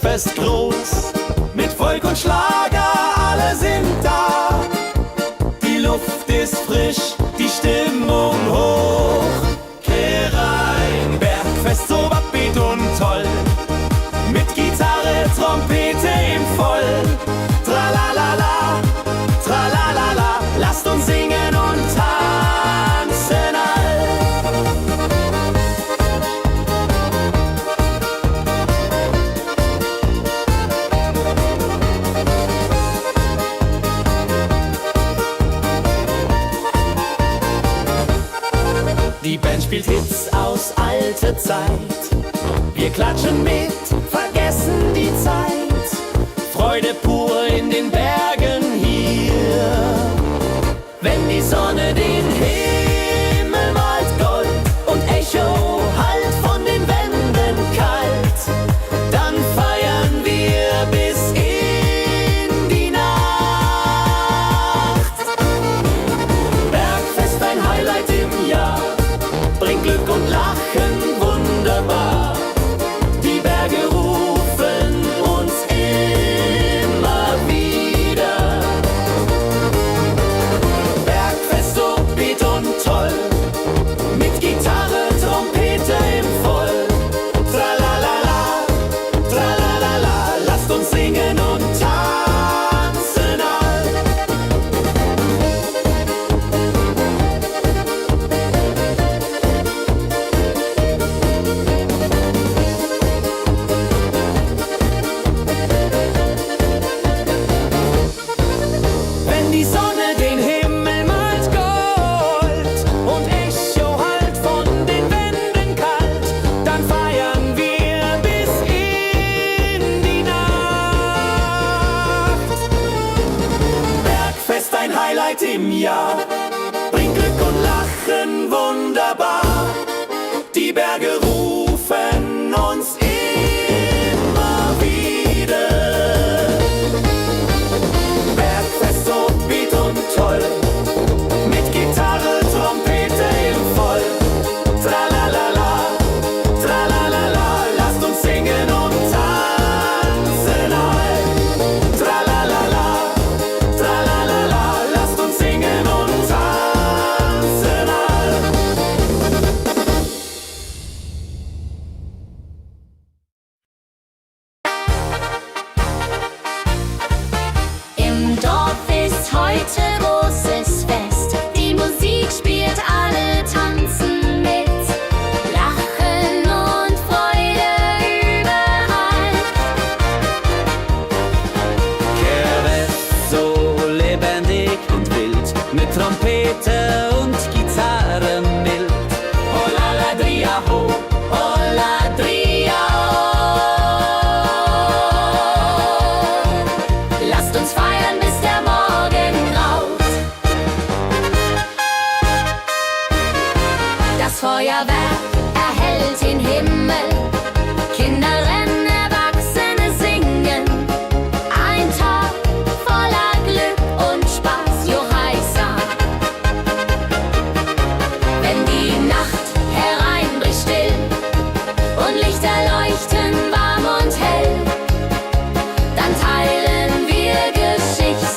Bergfest groß, mit Volk und Schlager, alle sind da. Die Luft ist frisch, die Stimmung hoch. Kehr rein, Bergfest so upbeat und toll, mit Gitarre, Trompete im Voll. Tralalala, tralalala, lasst uns singen und tanzen all. Die Band spielt Hits aus alter Zeit. Wir klatschen mit, vergessen die Zeit. Freude pur in den Bergen hier. Wenn die Sonne den Himmel malt Gold und Echo hallt von den Wänden kalt, dann feiern wir bis in die Nacht. Bergfest, ein Highlight im Jahr, bringt Glück und Lachen wunderbar. Die Berge rufen uns immer wieder. Bergfest so beat und toll, mit Gitarre, Trompete im Voll. Tralalala, tralalala, lasst uns singen und tanzen all. Wenn die Sonne den Himmel malt Gold und Echo hallt von den Wänden kalt, dann feiern wir bis in die Nacht. Bergfest, ein Highlight im Jahr, bringt Glück und Lachen wunderbar. Die Berge rufen uns immer wieder. Bergfest so beat und toll, mit Gitarre, Trompete im Voll. Tralalala, tralalala, lasst uns singen und tanzen all. Tralalala, tralalala, lasst uns singen und tanzen all. Im Dorf ist heute großes Fest. Die Musik spielt, alle tanzen mit. Lachen und Freude überall. Kerwest so lebendig und wild, mit Trompete und Gitarre mild. Hola ladria ho, hola dria ho. Lasst uns feiern, bis der Morgen graut. Das Feuerwerk erhellt den Himmel. Kinder rennen, Erwachsene singen. Ein Tag voller Glück und Spaß, Johaisa. Wenn die Nacht hereinbricht still und Lichter leuchten warm und hell, dann teilen wir Geschichten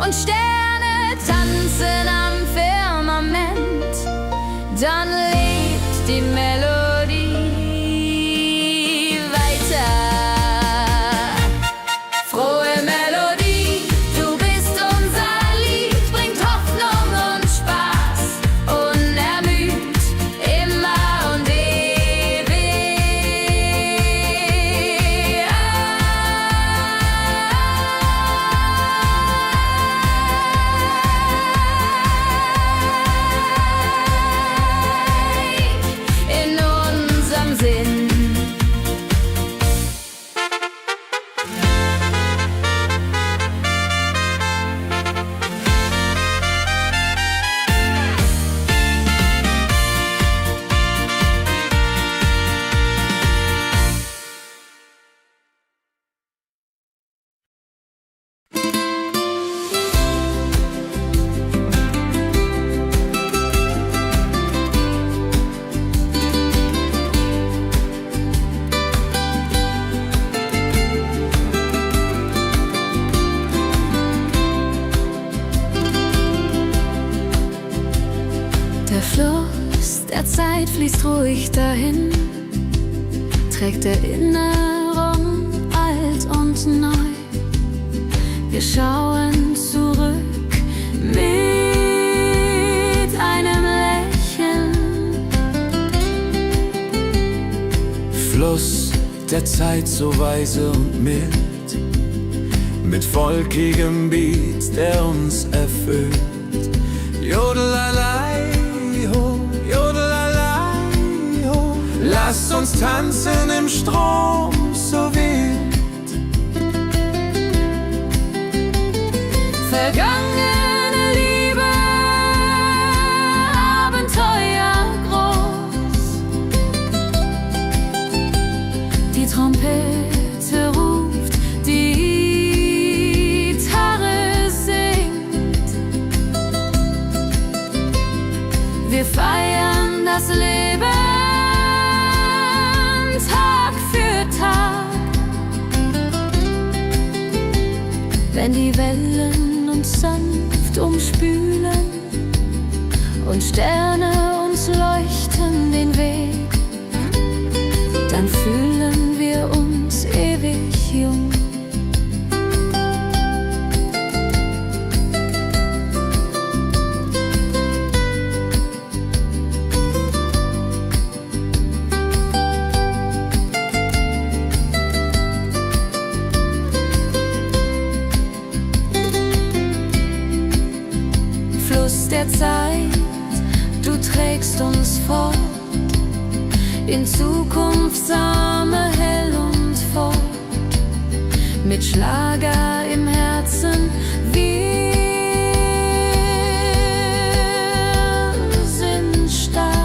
und Sterne tanzen am Firmament. Dann lebt die Melodie weiter. Frohe Melodie, du bist unser Lied, bringt Hoffnung und Spaß, unermüd, immer und ewig in unserem Sinn. Der Fluss der Zeit fließt ruhig dahin, trägt Erinnerung alt und neu. Wir schauen zurück mit einem Lächeln. Fluss der Zeit so weise und mild, mit volkigem Beat, der uns erfüllt. Jodelalei, ho, jodelalei, ho. Lasst uns tanzen im Strom so wild. Vergangene Liebe, Abenteuer groß. Die Trompete ruft, die Gitarre singt. Wir feiern das Leben Tag für Tag. Wenn die Wellen uns sanft umspülen und Sterne uns leuchten den Weg, dann fühlen wir uns ewig jung. Fluss der Zeit, du trägst uns fort in Zukunftssame hell und fort, mit Schlager im Herzen. Wir sind stark.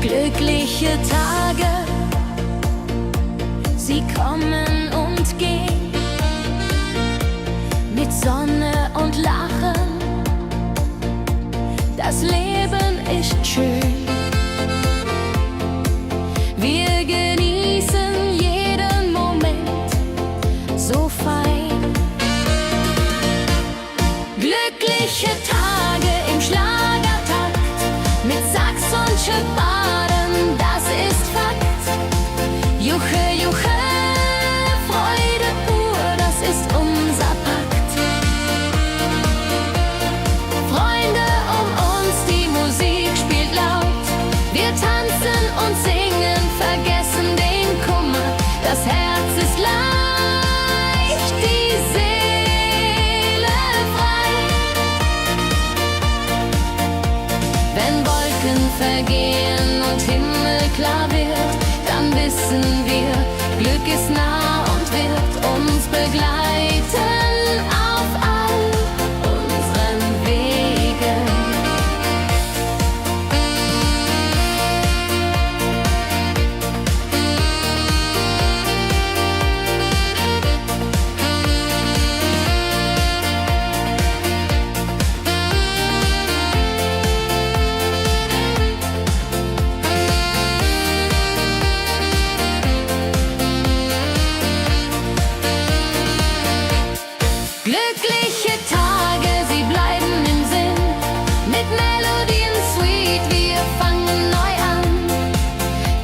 Glückliche Tage, sie kommen und gehen, mit Sonne und Lachen, das Leben ist schön. Wir genießen jeden Moment so fein. Glückliche Tage im Schlagertakt, mit Sax und Schöpfaden, das ist Fakt. Juche, Juche, Freude pur, das ist unser Pakt. Freunde um uns, die Musik spielt laut. Wir tanzen und singen, vergessen den Kummer. Das Herz ist leicht, die Seele frei. Wenn Wolken vergehen und Himmel klar wird, dann wissen wir, Glück ist nah und wird uns begleiten auf all unseren Wegen. Glückliche Tage, sie bleiben im Sinn, mit Melodien sweet, wir fangen neu an.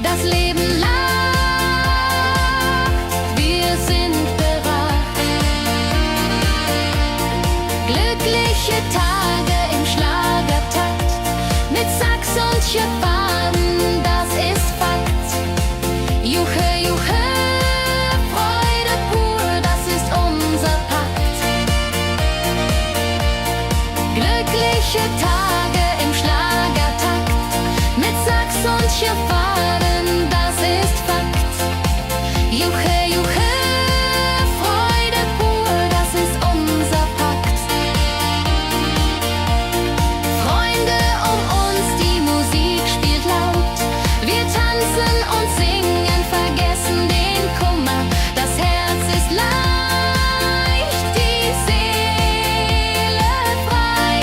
Das Leben lacht, wir sind bereit. Glückliche Tage im Schlagertakt, mit Sax und Schöpfaden, das ist Fakt. Juche, Juche, Freude pur, das ist unser Pakt. Glückliche Tage im Schlagertakt, mit Sax und Schöpfaden, das ist Fakt. Juche, Juche, Freude pur, das ist unser Pakt. Freunde um uns, die Musik spielt laut. Wir tanzen und singen, vergessen den Kummer. Das Herz ist leicht, die Seele frei.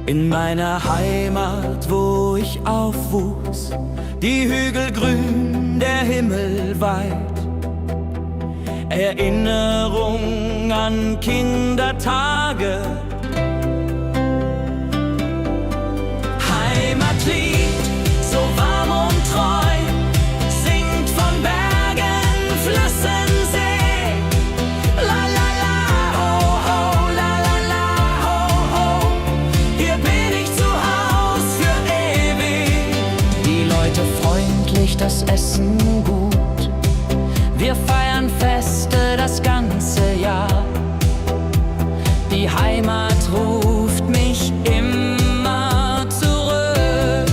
In meiner Heimat, wo ich aufwuchs, die Hügel grün, der Himmel weit. Erinnerung an Kindertage. Heimatlied, so warm und treu, singt von Bergen, Flüssen, See. La la la, ho ho, la la la, ho ho. Hier bin ich zu Haus für ewig. Die Leute freundlich, das Essen gut. Wir feiern Feste das ganze Jahr. Die Heimat ruft mich immer zurück.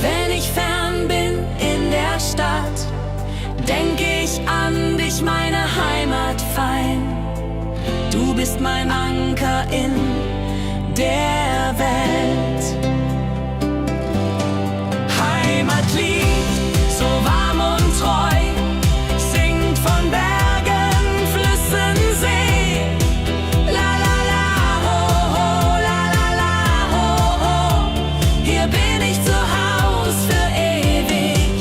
Wenn ich fern bin in der Stadt, denk ich an dich, meine Heimat fein. Du bist mein Anker in der Welt. Heimatlied, so warm und treu, singt von Bergen, Flüssen, See. La la la, ho ho, la la la, ho ho. Hier bin ich zu Haus für ewig.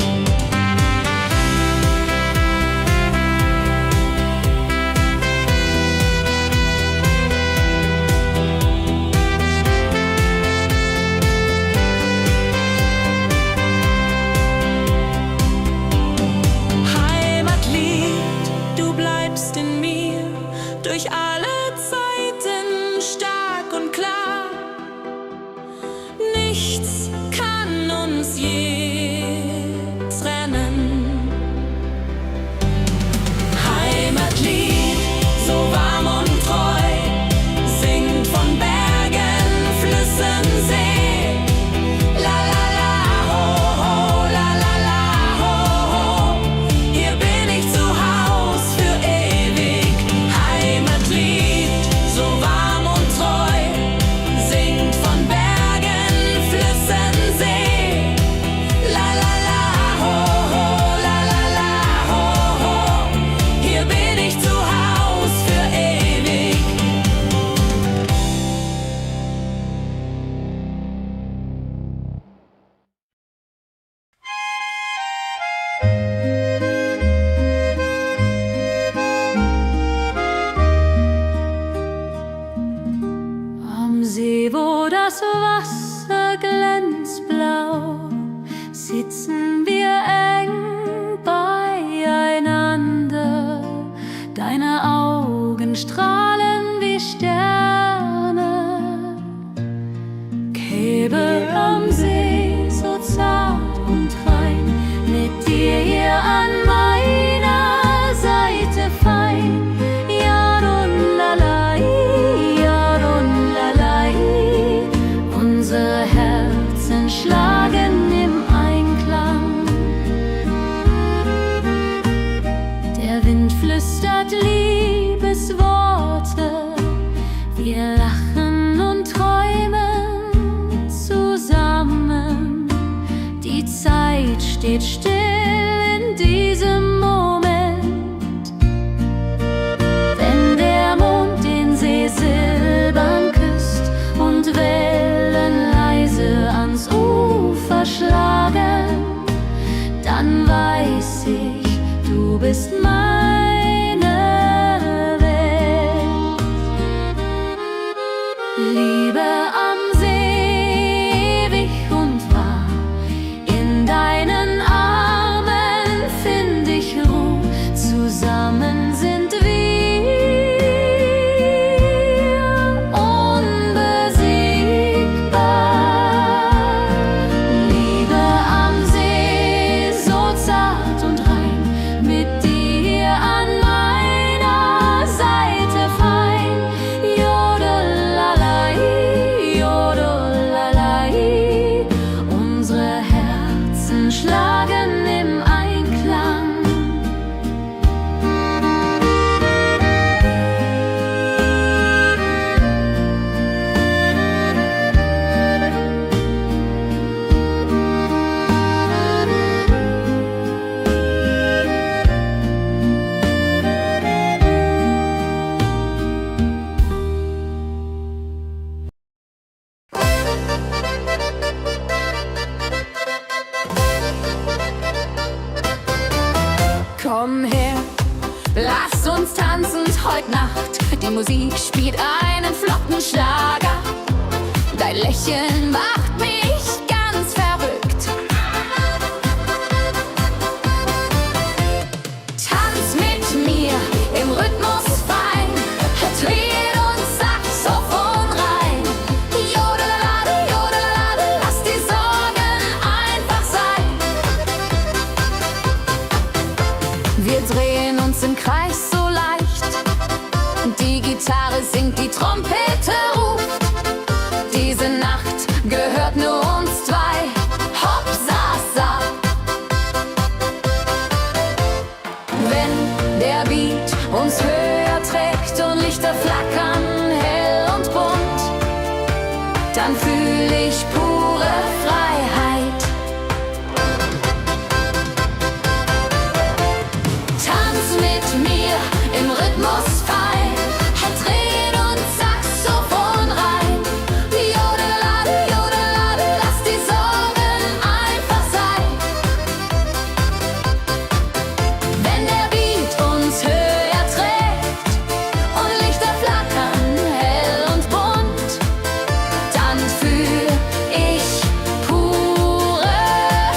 flüstert Liebesworte. Wir lachen und träumen zusammen. Die Zeit steht still in diesem Moment. Wenn der Mond den See silbern küsst und Wellen leise ans Ufer schlagen, dann weiß ich, du bist meine Welt. Liebe am See, ewig und wahr, in deinen Armen find ich Ruhe, zusammen sind wir unbesiegbar. Liebe am See, so zart und rein, mit dir an meiner Seite fein. Jodelalai, jodelalai, unsere Herzen schlagen im Einklang. Komm her, lass uns tanzen heut Nacht. Die Musik spielt einen flotten Schlager. Dein Lächeln macht mich ganz verrückt. Tanz mit mir im Rhythmus fein, Tritt und Saxophon rein. Jodelade, jodelade, lass die Sorgen einfach sein. Wir drehen uns im Kreis so leicht. Die Gitarre singt, die Trompete ruft. Diese Nacht gehört nur uns zwei. Hopp, sa, sa. Wenn der Beat uns höher trägt und Lichter flackern hell und bunt, dann fühl ich pure Freiheit. Tanz mit mir im Rhythmus fein, Tritt und Saxophon rein. Jodelade, jodelade, lass die Sorgen einfach sein. Wenn der Beat uns höher trägt und Lichter flackern hell und bunt, dann fühl ich pure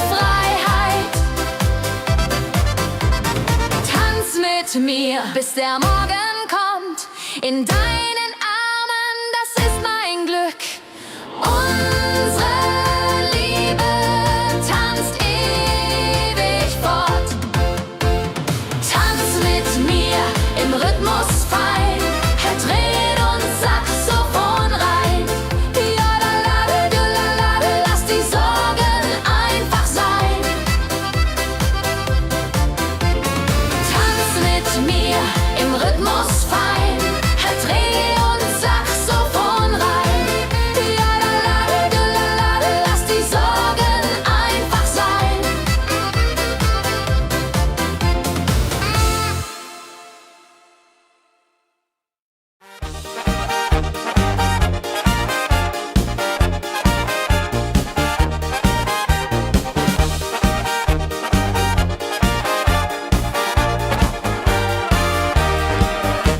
Freiheit. Tanz mit mir, bis der Morgen kommt. In deinen Armen, das ist mein Glück. Unsere Liebe tanzt ewig fort. Tanz mit mir im Rhythmus fein, Tritt und Saxophon rein. Jodelade, jodelade, lass die Sorgen einfach sein. Tanz mit mir im Rhythmus fein, Tritt und Saxophon rein. Jodelade, jodelade, lass die Sorgen einfach sein.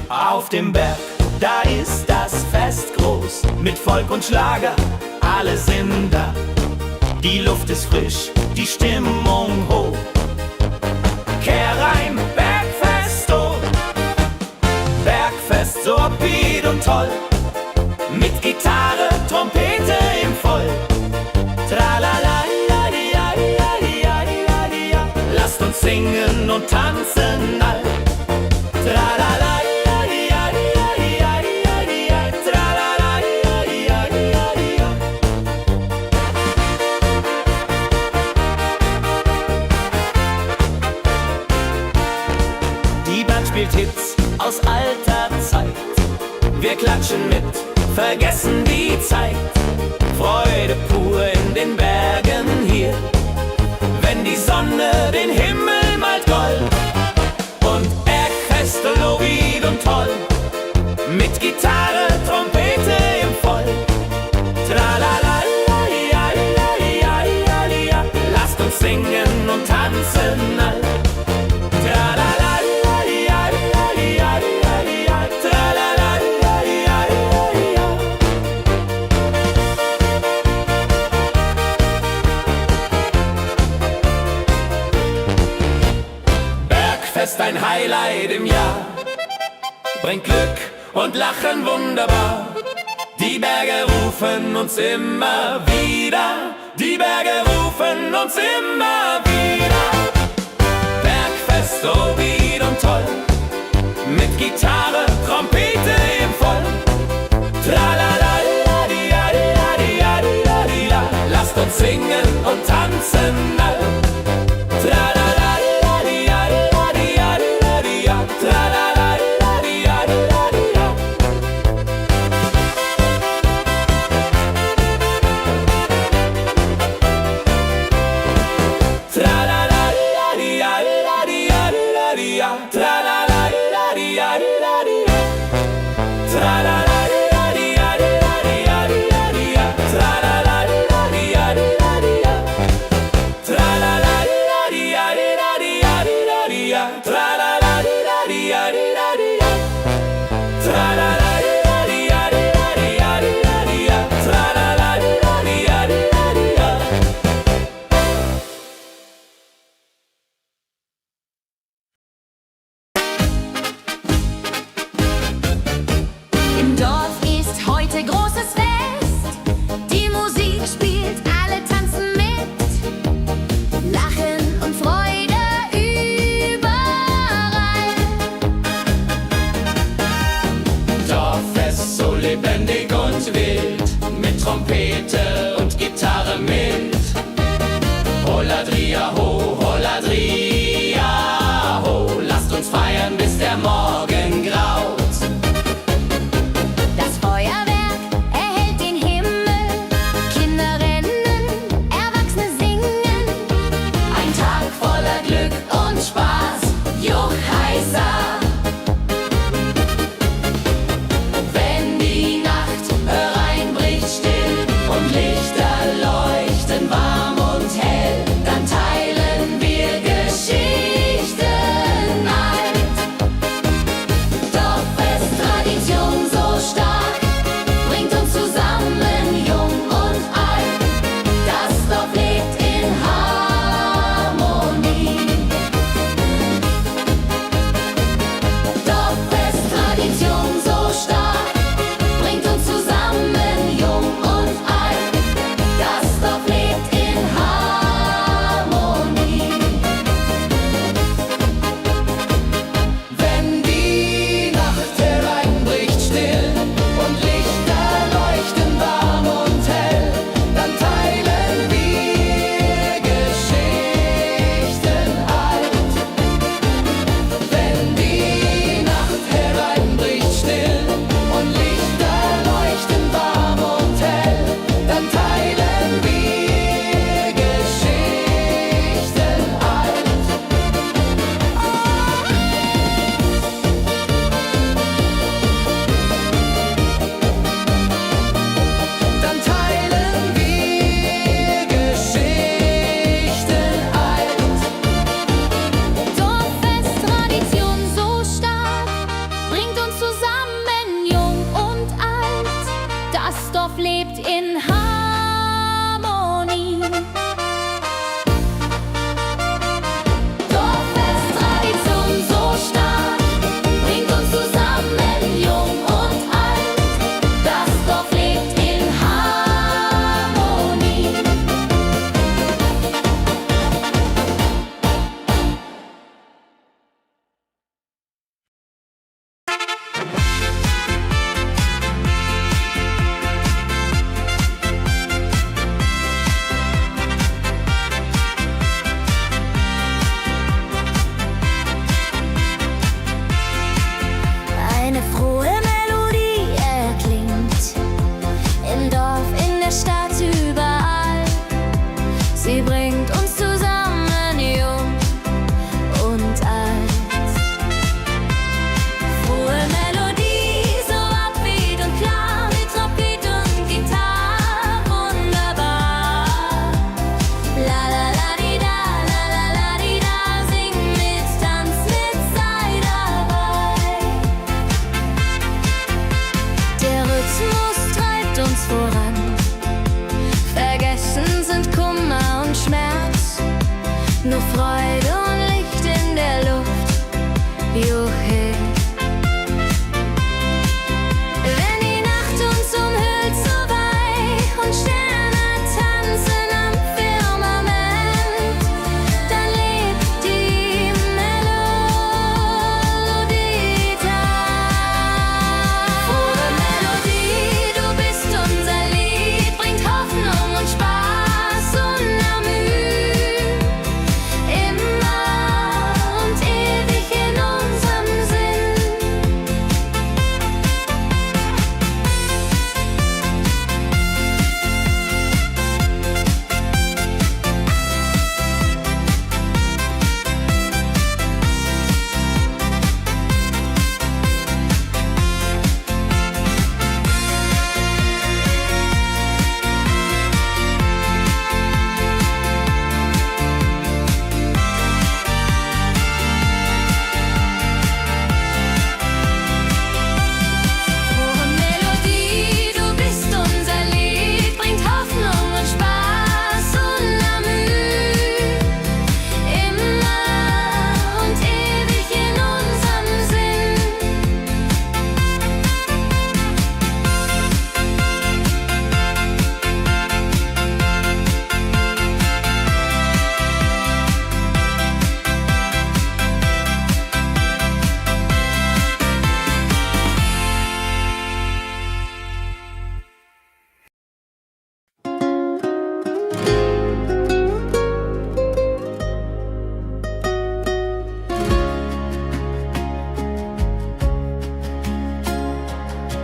Auf dem Berg, da ist das Fest groß, mit Volk und Schlager, alle sind da. Die Luft ist frisch, die Stimmung hoch. Kehr rein, Bergfest, oh. Bergfest, so upbeat und toll. Mit Gitarre, Trompete im Voll. Tralala, lasst uns singen und tanzen all. Tralala. spielt Hits aus alter Zeit. Wir klatschen mit, vergessen die Zeit. Freude pur in den Bergen hier. Wenn die Sonne den Himmel malt gold und Bergfest Lovid und toll. Mit Gitarre, Trompete im Voll. Tralalalaiaiaiaiaia. Lasst uns singen und tanzen all. Tralalalaiaiaiaia. Tralalalaiaiaia. Bergfest, ein Highlight im Jahr, bringt Glück und Lachen wunderbar. Die Berge rufen uns immer wieder. Die Berge rufen uns immer wieder. Bergfest, oh wie und toll. Mit Gitarre, Trompete im Voll. Tralalalaiaiaiaia. Lasst uns singen und tanzen all. Im Dorf ist heute großes Fest. Die Musik spielt, alle tanzen mit. Lachen und Freude überall. Dorffest so lebendig und wild, mit Trompete und Gitarre mit. Holladria ho, Holladria ho, lasst uns feiern, bis der Morgen graut. Das Feuerwerk erhellt den Himmel. Kinder rennen, Erwachsene singen. Ein Tag voller Glück und Spaß, Juchheisa. Wenn die Nacht hereinbricht still,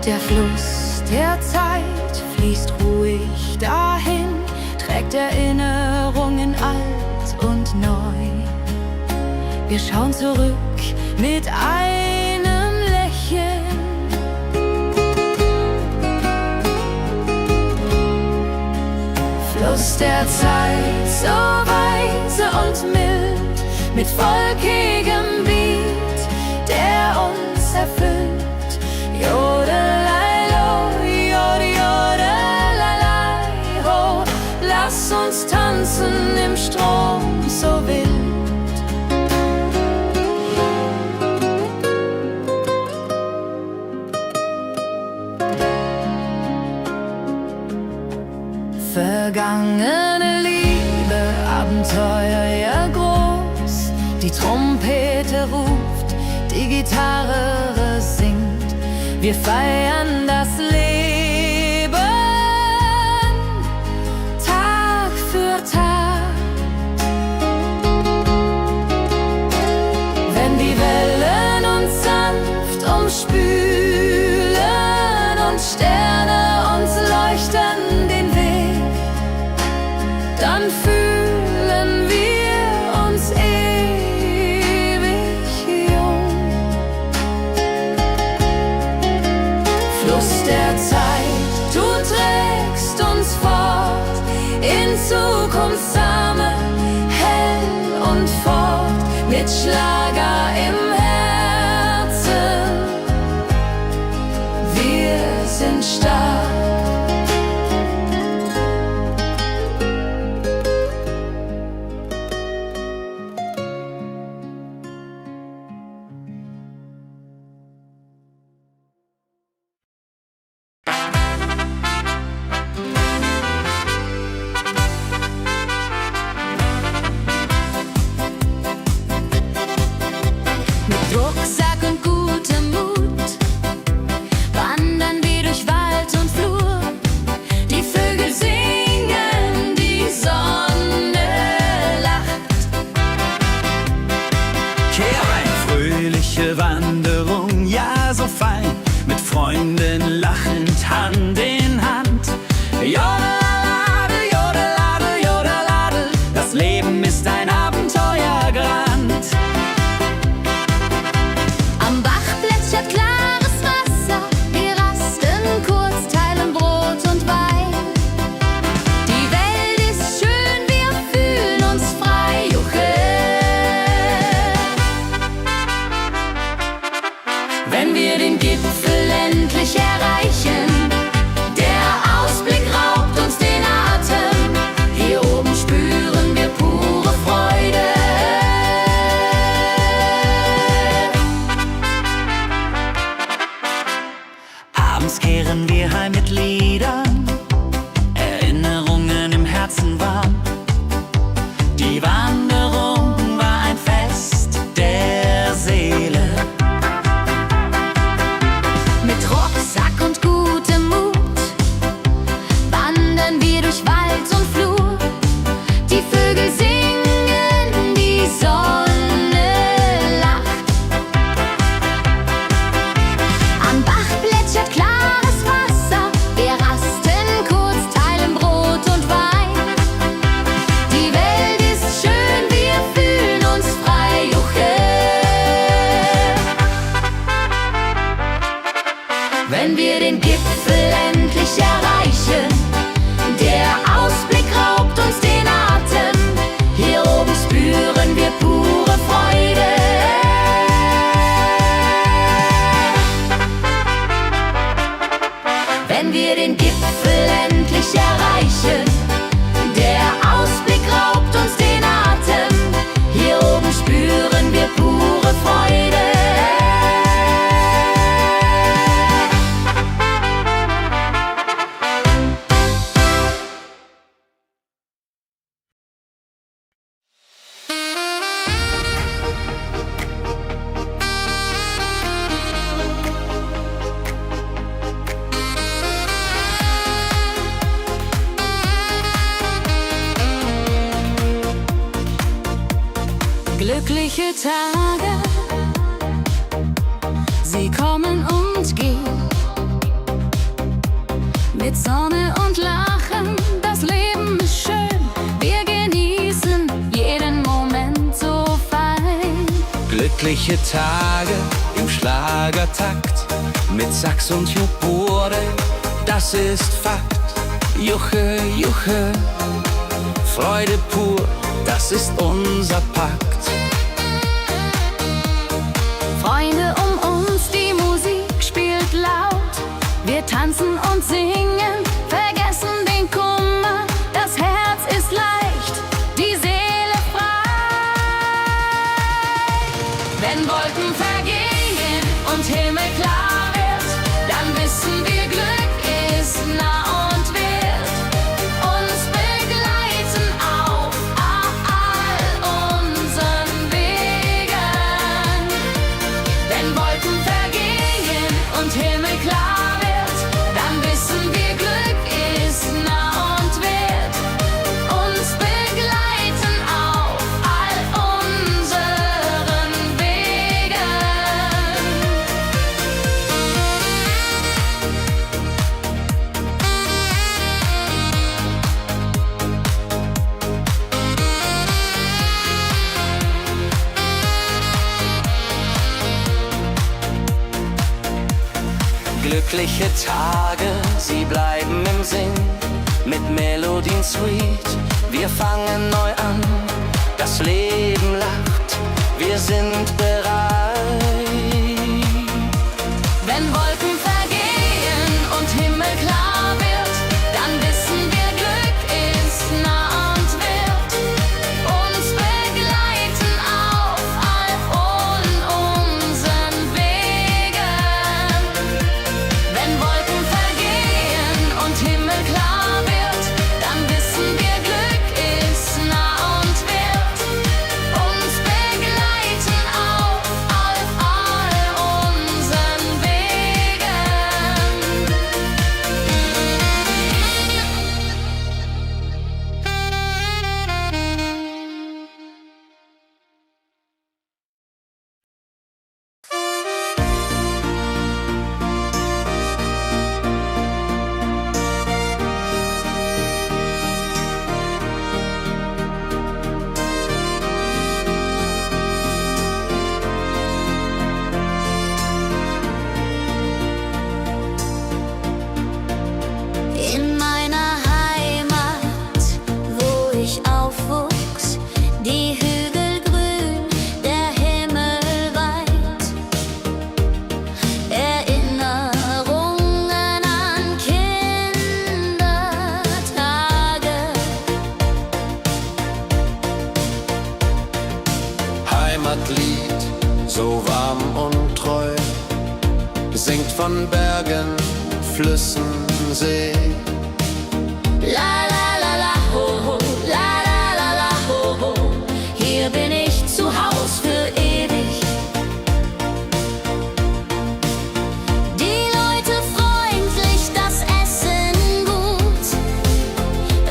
Der Fluss der Zeit fließt ruhig dahin, trägt Erinnerungen alt und neu. Wir schauen zurück mit einem Lächeln. Fluss der Zeit, so weise und mild, mit volkigem Beat, der uns erfüllt. Jodelei-lo, jodelei-lai, ho, lass uns tanzen im Strom so wild. Vergangene Liebe, Abenteuer ja groß. Die Trompete ruft, die Gitarre singt. Wir feiern das Leben Tag für Tag. Wenn die Wellen uns sanft umspülen und Sterne uns leuchten den Weg, dann fühlen wir uns ewig jung. Fluss der Zeit, du trägst uns fort in Zukunftssame, hell und fort, mit Schlager im Herzen. Wir sind stark. Rucksack und gutem Mut wandern wir durch Wald und Flur. Die Vögel singen, die Sonne lacht. Kehr ein, fröhliche Wanderung, ja so fein, mit Freunden lachend Hand in Hand. Jodeladel, jodeladel, jodeladel, das Leben ist ein Abenteuergrand. Am Bach plätschert klares Wasser, wir rasten kurz, teilen Brot und Wein. Die Welt ist schön, wir fühlen uns frei, juche. Wenn wir den Gipfel endlich erreichen, der Ausblick raubt uns den Atem. Hier oben spüren wir pure Freude. Abends kehren wir heim mit Liedern, Erinnerungen im Herzen warm. Die Wanderung war ein Fest der Seele. Mit Rucksack und gutem Mut wandern wir durch Wald und Flur. Die Vögel singen, die Sonne lacht. Am Bach plätschert klares Wasser, wir rasten kurz, teilen Brot und Wein. Die Welt ist schön, wir fühlen uns frei, juche. Wenn wir den Gipfel endlich erreichen, der Ausblick raubt uns den Atem. Hier oben spüren wir pure Freude. Wenn wir den Gipfel endlich erreichen, der Ausblick raubt uns den Atem. Hier oben spüren wir pure Freude. Glückliche Tage, sie kommen und gehen. Mit Sonne und Lachen, das Leben ist schön. Wir genießen jeden Moment so fein. Glückliche Tage im Schlagertakt, mit Sax und Jubore, das ist Fakt. Juche, Juche, Freude pur, das ist unser Pakt. Freunde um uns, die Musik spielt laut. Wir tanzen und singen, vergessen den Kummer. Das Herz ist leicht, die Seele frei. Wenn Wolken vergehen und Himmel klar wird, dann wissen wir, Glück ist nah und wird uns begleiten auf all unseren Wegen. Wenn Wolken vergehen und Himmel klar wird, dann wissen wir, Glück ist nah und wird uns begleiten auf all unseren Wegen. Glückliche Tage, sie bleiben im Sinn, mit Melodien sweet. Wir fangen neu an, das Leben lacht, wir sind bereit. Wenn Wolken vergehen und Himmel klar wird, dann wissen wir, Glück ist nah und wird uns begleiten auf all unseren Wegen. Wenn Wolken vergehen und Himmel klar wird, dann wissen wir, Glück ist nah und wird uns begleiten auf all unseren Wegen. In meiner Heimat, wo ich aufwuchs, die Hügel grün, der Himmel weit. Erinnerungen an Kindertage. Heimatlied, so warm und treu, singt von Bergen, Flüssen, See. La la la la ho ho, la la la la ho ho. Hier bin ich zu Haus für ewig. Die Leute freundlich, das Essen gut.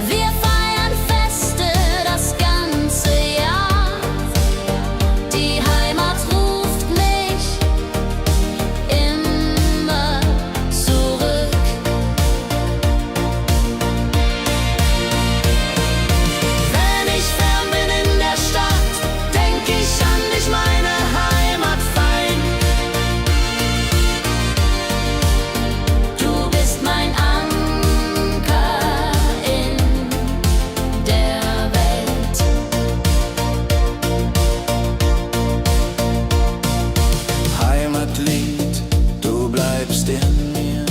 Wir feiern Feste das ganze Jahr. Die Heimat ruft mich immer zurück. Wenn ich fern bin in der Stadt, denk ich an dich, meine Heimat fein. Du bist mein Anker in der Welt. Heimatlied, du bleibst in mir,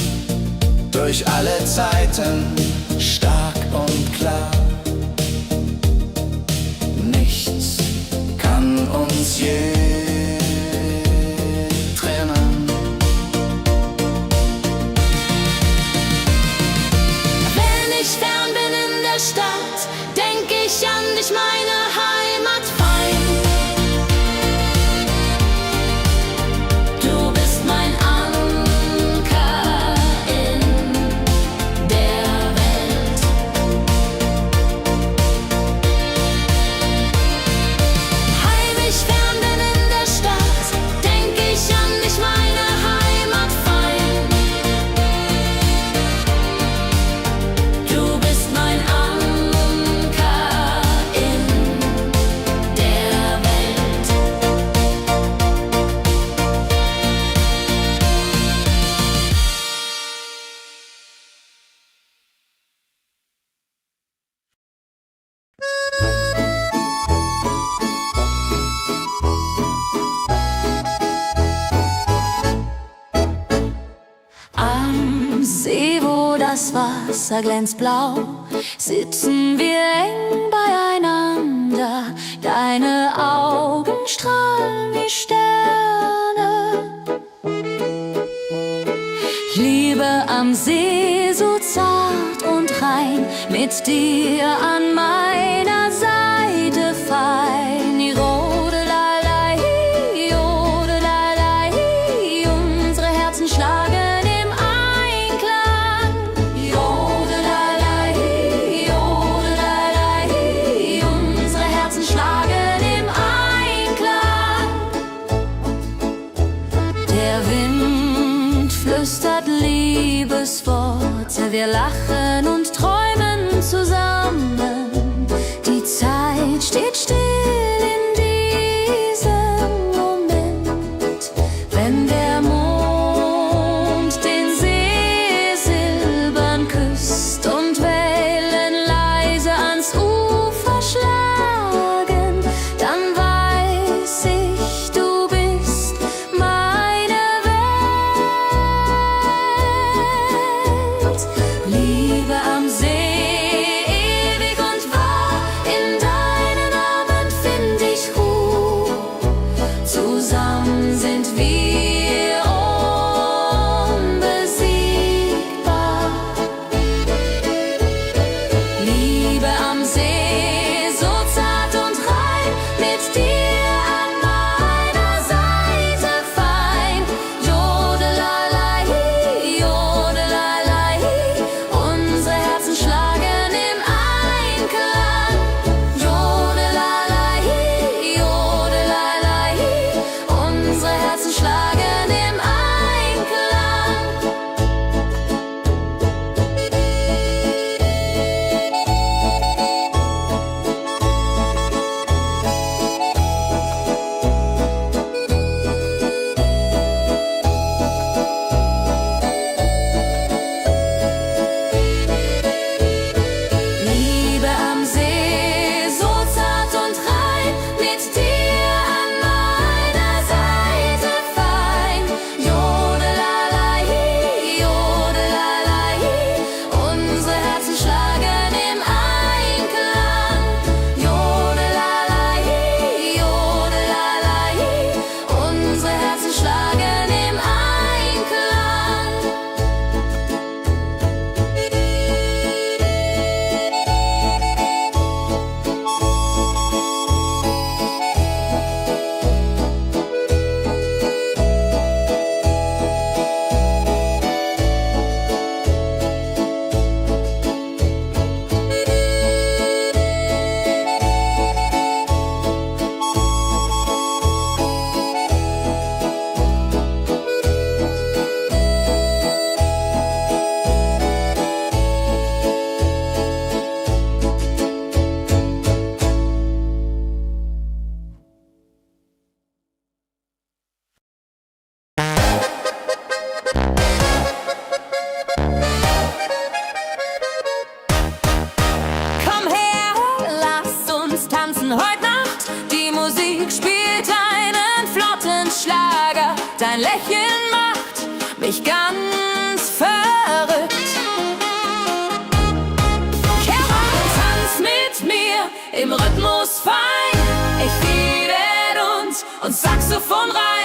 durch alle Zeiten, stark und klar. Nichts kann uns je trennen. Wenn ich fern bin in der Stadt, denk ich an dich, meine Heimat fein. Du bist mein Anker in der Welt. das Wasser glänzt blau, sitzen wir eng beieinander. Deine Augen strahlen wie Sterne. Liebe am See, so zart und rein, mit dir an meiner Seite fein. Jodelalei, jodelalei, unsere Herzen schlagen im Einklang. Jodelalei, jodelalei, unsere Herzen schlagen im Einklang. Der Wind flüstert Liebesworte, wir lachen und träumen zusammen. Die Zeit steht still in diesem Moment, wenn der Mond den See silbern küsst und Wellen leise ans Ufer schlagen, dann weiß ich, du bist meine Welt. Liebe am See, ewig und wahr, in deinen Armen find ich Ruhe. Zusammen sind wir unbesiegbar. Liebe am See, so zart und rein, mit dir an meiner Seite fein. Jodelalei, jodelalei, unsere Herzen schlagen im Einklang. Jodelalei, jodelalei, unsere Herzen schlagen im Einklang. Liebe am See, so zart und rein, mit dir an meiner Seite fein. Jodelalei, jodelalei, unsere Herzen schlagen im Einklang. Jodelalei, jodelalei, unsere Herzen schlagen im Einklang. Komm her, lass uns tanzen heute Nacht. Die Musik spielt einen flotten Schlager. Dein Lächeln macht mich ganz verrückt. Kehr rein, tanz mit mir im Rhythmus fein. Ich liebe uns Saxophon rein.